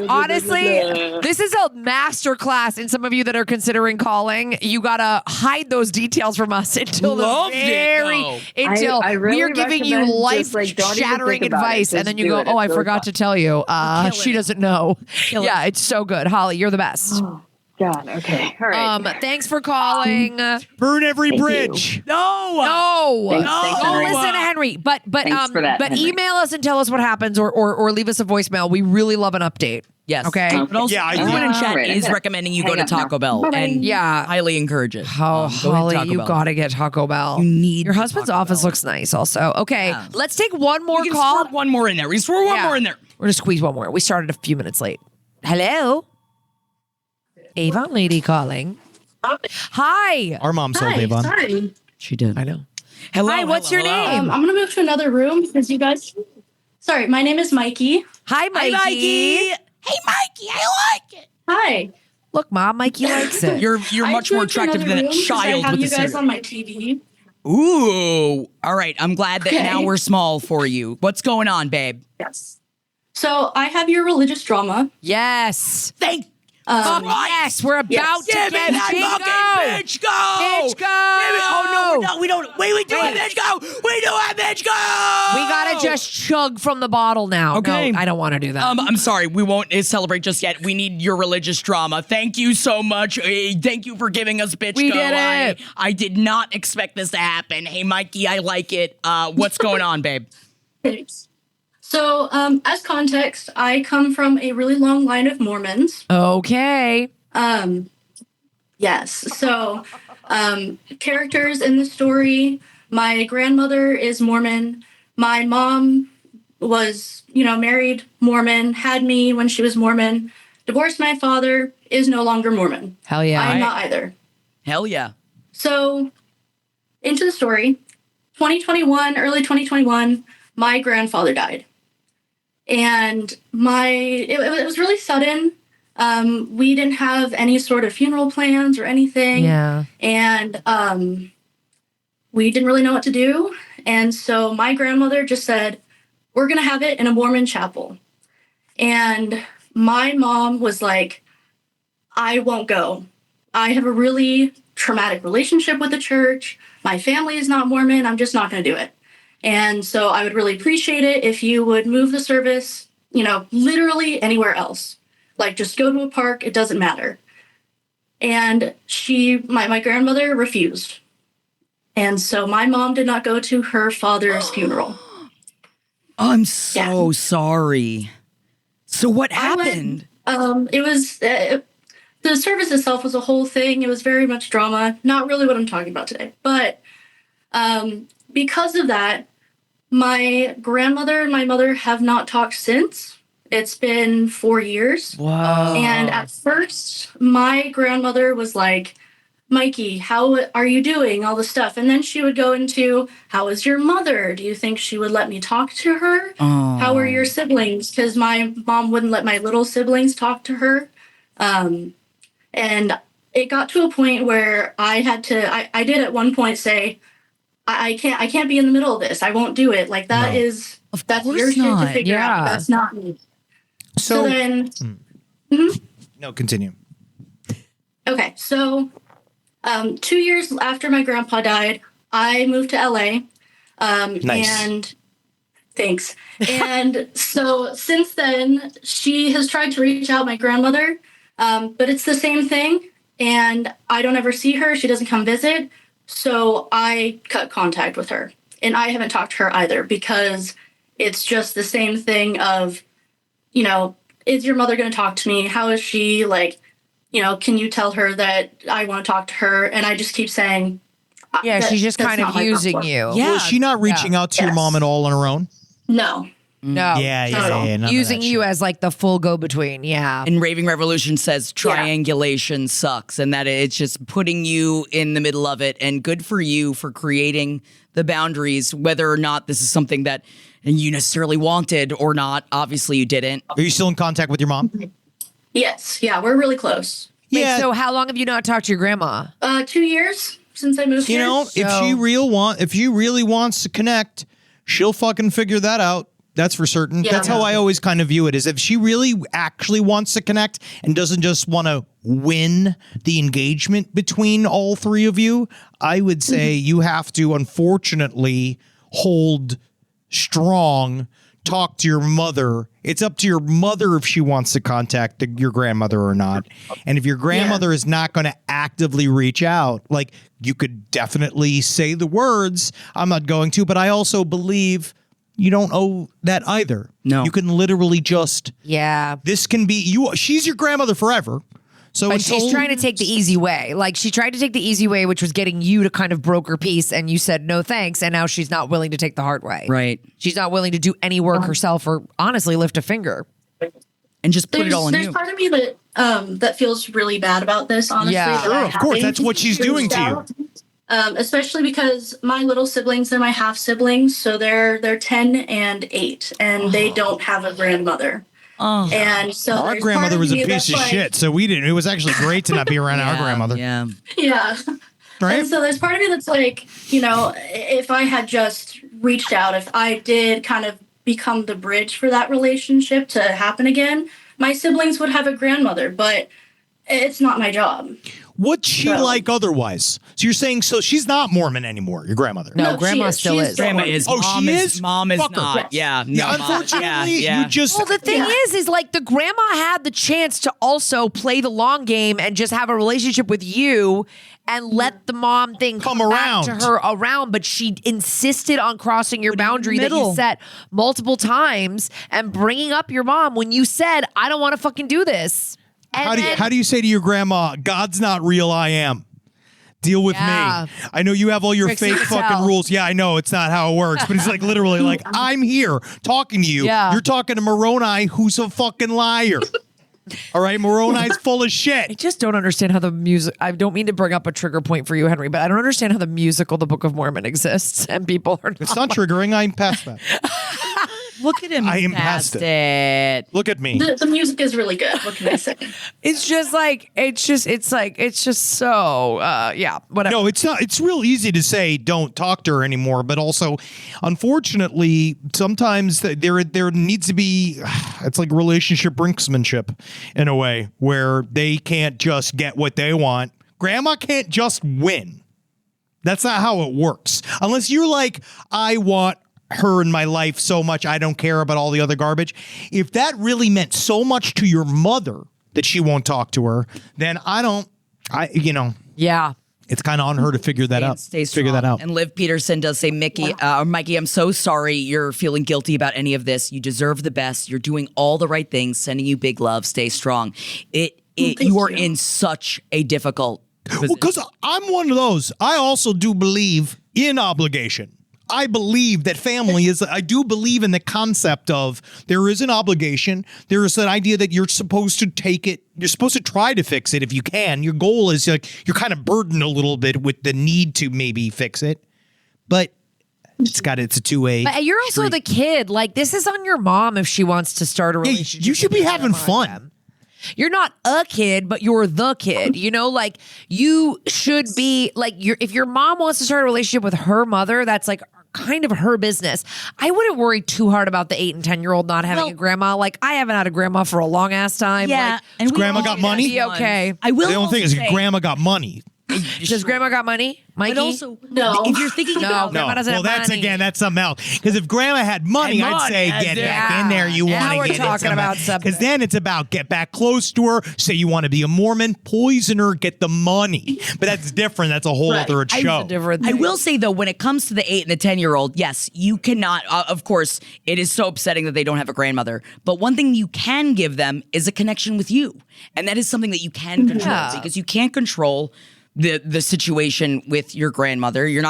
this is a master class in some of you that are considering calling. You gotta hide those details from us until Loved the it, very though. until I really we are giving you recommend life just, like, don't even shattering think about it. advice, and Just then you do go, it. "Oh, I It's really forgot fun. to tell you." She doesn't know. Kill Yeah, it. it's so good, Holly. You're the best. God, okay. All right. Thanks for calling. Burn every Thank you. bridge. No. Thanks, Go Henry. listen to Henry. But Thanks for that, Henry. email us and tell us what happens or leave us a voicemail. We really love an update. Yes. Okay. But also, Yeah, I everyone in do. chat All right, I'm is gonna recommending you go hang to up now. Taco Bell Bye-bye. and Yeah. highly encourage it. Oh, Go ahead, Holly, Taco you Bell. gotta get Taco Bell. You need Your the husband's Taco office Bell. looks nice. Also, okay. Yeah. Let's take one more We can call. squirt one more in there. We throw one Yeah. more in there. We're gonna squeeze one more. We started a few minutes late. Hello, Avon lady calling. Hi. Our mom sold Avon. Sorry. She did. I know. Hello. Hi. What's your hello. name? I'm gonna move to another room because you guys. Sorry, my name is Mikey. Hi, Mikey. Hey, Mikey. Hey, Mikey. I like it. Hi. Look, Mom, Mikey likes it. You're I much more moved to attractive another than a room 'cause child I have with you a guys cigarette. on my TV. Ooh. All right. I'm glad that Okay. now we're small for you. What's going on, babe? Yes. So I have your religious drama. Yes. Thank Fuck yes. We're about Yes. to Give me get that bingo. fucking bitch go! Bitch go! Give me, oh no, we're not. We don't. Wait, we do Wait. it, bitch go! We do it, bitch go! We gotta just chug from the bottle now. Okay. No, I don't want to do that. I'm sorry, we won't celebrate just yet. We need your religious drama. Thank you so much. Thank you for giving us bitch We go. did it. I did not expect this to happen. Hey, Mikey, I like it. What's going on, babe? Thanks. So, as context, I come from a really long line of Mormons. Okay. Yes. So, characters in the story. My grandmother is Mormon. My mom was, married Mormon, had me when she was Mormon. Divorced my father, is no longer Mormon. Hell yeah. I'm not either. Hell yeah. So, into the story. early 2021, my grandfather died. And it was really sudden. We didn't have any sort of funeral plans or anything. Yeah. And we didn't really know what to do. And so my grandmother just said, we're going to have it in a Mormon chapel. And my mom was like, I won't go. I have a really traumatic relationship with the church. My family is not Mormon. I'm just not going to do it. And so I would really appreciate it if you would move the service, literally anywhere else. Like, just go to a park. It doesn't matter. And my grandmother refused. And so my mom did not go to her father's funeral. I'm so sorry. So what happened? It was the service itself was a whole thing. It was very much drama. Not really what I'm talking about today. But because of that, my grandmother and my mother have not talked since. It's been 4 years. Wow. And at first, my grandmother was like, Mikey, how are you doing? All the stuff. And then she would go into, how is your mother? Do you think she would let me talk to her? Oh. How are your siblings? Because my mom wouldn't let my little siblings talk to her. And it got to a point where I did at one point say, I can't be in the middle of this. I won't do it. Like, that's your shit to figure out. That's not me. So then, No, continue. Okay, so 2 years after my grandpa died, I moved to LA. Nice. And thanks. And so since then, she has tried to reach out my grandmother, but it's the same thing. And I don't ever see her. She doesn't come visit. So I cut contact with her. And I haven't talked to her either because it's just the same thing of, is your mother going to talk to me? How is she? Like, can you tell her that I want to talk to her? And I just keep saying, yeah, she's just kind of using you. Yeah. Was she not reaching out to your mom at all on her own? No. No. Yeah. Using you as like the full go-between. Yeah. And Raving Revolution says triangulation sucks and that it's just putting you in the middle of it. And good for you for creating the boundaries, whether or not this is something that you necessarily wanted or not. Obviously, you didn't. Are you still in contact with your mom? Yes. Yeah, we're really close. Wait, so how long have you not talked to your grandma? 2 years since I moved here. If she really wants to connect, she'll fucking figure that out. That's for certain. That's how I always kind of view it, is if she really actually wants to connect and doesn't just want to win the engagement between all three of you, I would say you have to, unfortunately, hold strong, talk to your mother. It's up to your mother if she wants to contact your grandmother or not. And if your grandmother is not going to actively reach out, like, you could definitely say the words, I'm not going to, but I also believe you don't owe that either. No. You can literally just... Yeah. This can be... She's your grandmother forever. So but she's trying to take the easy way. Like, she tried to take the easy way, which was getting you to kind of broker peace, and you said no thanks, and now she's not willing to take the hard way. Right. She's not willing to do any work herself or honestly lift a finger. And just put it all on you. There's part of me that that feels really bad about this, honestly. Yeah. Sure, of course. That's what she's doing to you. Especially because my little siblings, they're my half siblings, so they're 10 and 8, and they don't have a grandmother. And so our grandmother was a piece of shit, so we didn't. It was actually great to not be around our grandmother. Yeah. Right. And so there's part of me that's like, if I had just reached out, if I did kind of become the bridge for that relationship to happen again, my siblings would have a grandmother, but it's not my job. What's she like otherwise? So you're saying, so she's not Mormon anymore, your grandmother? No, grandma still is. Grandma is. Oh, mom she is? is? Mom is Fuck her. not. Yeah. No, Unfortunately, you just... Well, the thing is like the grandma had the chance to also play the long game and just have a relationship with you and let the mom thing come around back to her around, but she insisted on crossing your boundary that you set multiple times and bringing up your mom when you said, I don't want to fucking do this. How do you say to your grandma, God's not real, I am? Deal with me. I know you have all your fake fucking rules. Yeah, I know it's not how it works, but it's like literally like, I'm here talking to you. Yeah. You're talking to Moroni, who's a fucking liar. All right, Moroni's full of I shit. just don't understand how the music. I don't mean to bring up a trigger point for you, Henry, but I don't understand how the musical The Book of Mormon exists and people are. It's not triggering. I'm past that. Look at him. I am past past it. Look at me. The music is really good. What can I say? It's just like it's just so yeah, whatever. No, it's not. It's real easy to say don't talk to her anymore, but also, unfortunately, sometimes there needs to be. It's like relationship brinksmanship in a way where they can't just get what they want. Grandma can't just win. That's not how it works. Unless you're like, I want her in my life so much, I don't care about all the other garbage. If that really meant so much to your mother that she won't talk to her, then Yeah. it's kind of on her to figure that out. Stay strong. Figure that out. And Liv Peterson does say, Mikey, I'm so sorry you're feeling guilty about any of this. You deserve the best. You're doing all the right things. Sending you big love. Stay strong. You are in such a difficult position. Because I'm one of those. I also do believe in obligation. I believe that family is, I do believe in the concept of there is an obligation. There is an idea that you're supposed to take it. You're supposed to try to fix it if you can. Your goal is like, you're kind of burdened a little bit with the need to maybe fix it. But it's a two-way. But you're also the kid. Like, this is on your mom if she wants to start a relationship. You should be having fun. You're not a kid, but you're the kid. You know, like you should be like if your mom wants to start a relationship with her mother, that's like kind of her business. I wouldn't worry too hard about the 8 and 10-year-old not having a grandma. Like I haven't had a grandma for a long ass time. Yeah, like, and grandma got money. Be okay. I will. The only thing is, grandma got money. Does grandma got money, Mikey? But also, No. if you're thinking about grandma doesn't Well, have money. that's something else. Because if grandma had money, Had I'd say money, get yeah. back in there. You Now want we're to get talking about something. Because then it's about get back close to her. Say you want to be a Mormon, poison her, get the money. But that's different. That's a whole other show. I will say though, when it comes to the 8 and the 10-year-old, yes, you cannot. Of course, it is so upsetting that they don't have a grandmother. But one thing you can give them is a connection with you, and that is something that you can control because you can't control the situation with your grandmother. You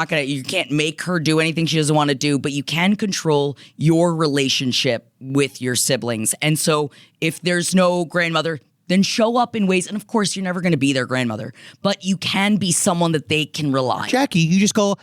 can't make her do anything she doesn't want to do, but you can control your relationship with your siblings. And so if there's no grandmother, then show up in ways, and of course you're never going to be their grandmother, but you can be someone that they can rely on. Jackie, you just go,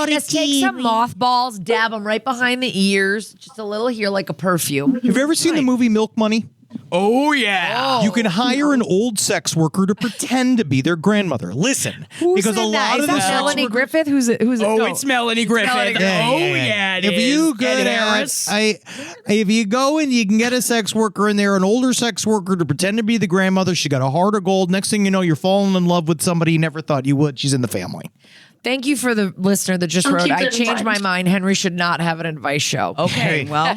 Just take some mothballs, dab them right behind the ears, just a little here like a perfume. Have you ever seen the movie Milk Money? Oh, yeah. You can hire an old sex worker to pretend to be their grandmother. Listen, because a lot Is of the that sex Melanie workers- Griffith? Who's it? No. It's Melanie Griffith. If you go there, if you go and you can get a sex worker in there, an older sex worker to pretend to be the grandmother, she got a heart of gold. Next thing you know, you're falling in love with somebody you never thought you would. She's in the family. Thank you for the listener that just I'll wrote, keep I that in changed my mind. mind. Henry should not have an advice show. Okay, well,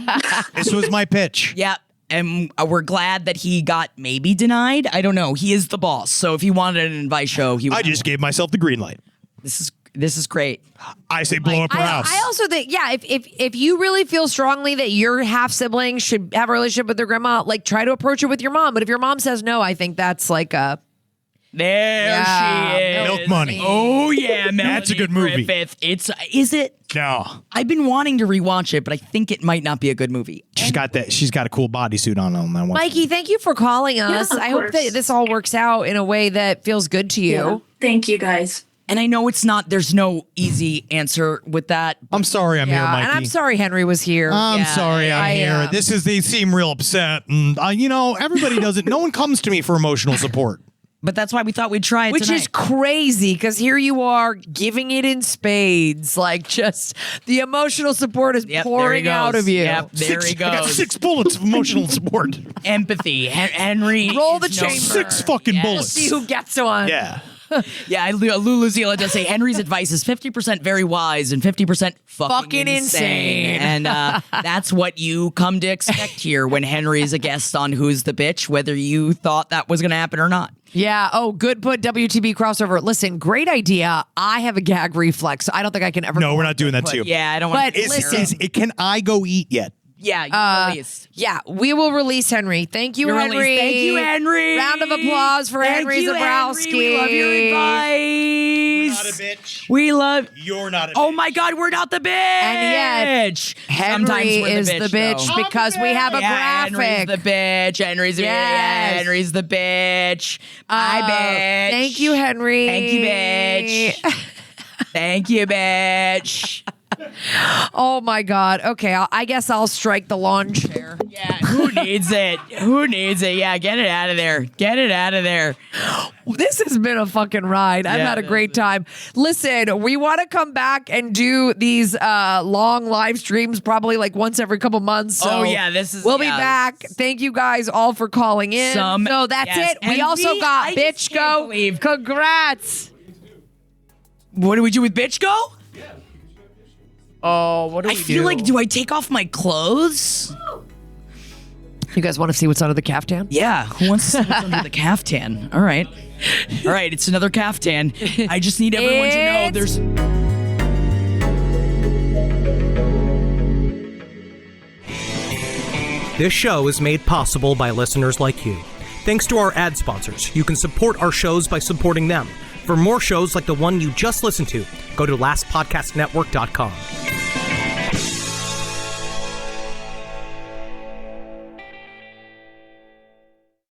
This was my pitch. yeah. And we're glad that he got maybe denied. I don't know. He is the boss. So if he wanted an advice show, he would. I just gave myself the green light. This is great. I say blow up her house. I also think, yeah, if you really feel strongly that your half sibling should have a relationship with their grandma, like try to approach it with your mom. But if your mom says no, I think that's like a There she is. Milk Money. Oh yeah, That's a good movie. Griffith. Is it? No. I've been wanting to rewatch it, but I think it might not be a good movie. She's got a cool bodysuit on that one. Mikey, thank you for calling us. of I hope course. that this all works out in a way that feels good to you. Yeah. Thank you guys. And I know there's no easy answer with that. I'm sorry I'm here, Yeah, Mikey. and I'm sorry Henry was here. I'm sorry I'm here. They seem real upset. And, everybody doesn't, no one comes to me for emotional support. But that's why we thought we'd try it Which tonight. is crazy because here you are giving it in spades. Like just the emotional support is Yep, there he pouring goes. out of you. Yep, there he I got goes. 6 bullets of emotional support. Empathy. Henry. Roll the is known chamber. for- 6 fucking We'll bullets. see who gets one. Yeah. Yeah, Lulu Zila does say Henry's advice is 50% very wise and 50% fucking insane. And that's what you come to expect here when Henry's a guest on Who's the Bitch, whether you thought that was going to happen or not. Yeah. Oh, good put WTB crossover. Listen, great idea. I have a gag reflex. I don't think I can ever. No, we're not doing that too. Yeah, I don't But want to. listen, Can I go eat yet? Yeah, released. Yeah, we will release Henry. Thank you, You're Henry. released. Thank you, Henry. Round of applause for Thank Henry you, Zebrowski. Henry. We love your advice. You're not a bitch. We love. You're not a bitch. Oh my God, we're not the bitch. And yet, Henry is the bitch though. because we have a graphic. Henry's the bitch. Henry's the bitch. Bye, bitch. Thank you, Henry. Thank you, bitch. Thank you, bitch. Oh my God. Okay, I guess I'll strike the lawn chair. Yeah, who needs it? Who needs it? Yeah, get it out of there. Get it out of there. This has been a fucking ride. I've had a great time. Listen, we want to come back and do these long live streams probably like once every couple months. So we'll be back. Thank you guys all for calling in. So that's it. We also got Bitch Go. Congrats. What do we do with Bitch Go? Oh, what do we do? I feel like, do I take off my clothes? You guys want to see what's under the caftan? Yeah, who wants to see what's under the caftan? All right, it's another caftan. I just need everyone to know there's. This show is made possible by listeners like you. Thanks to our ad sponsors, you can support our shows by supporting them. For more shows like the one you just listened to, go to lastpodcastnetwork.com.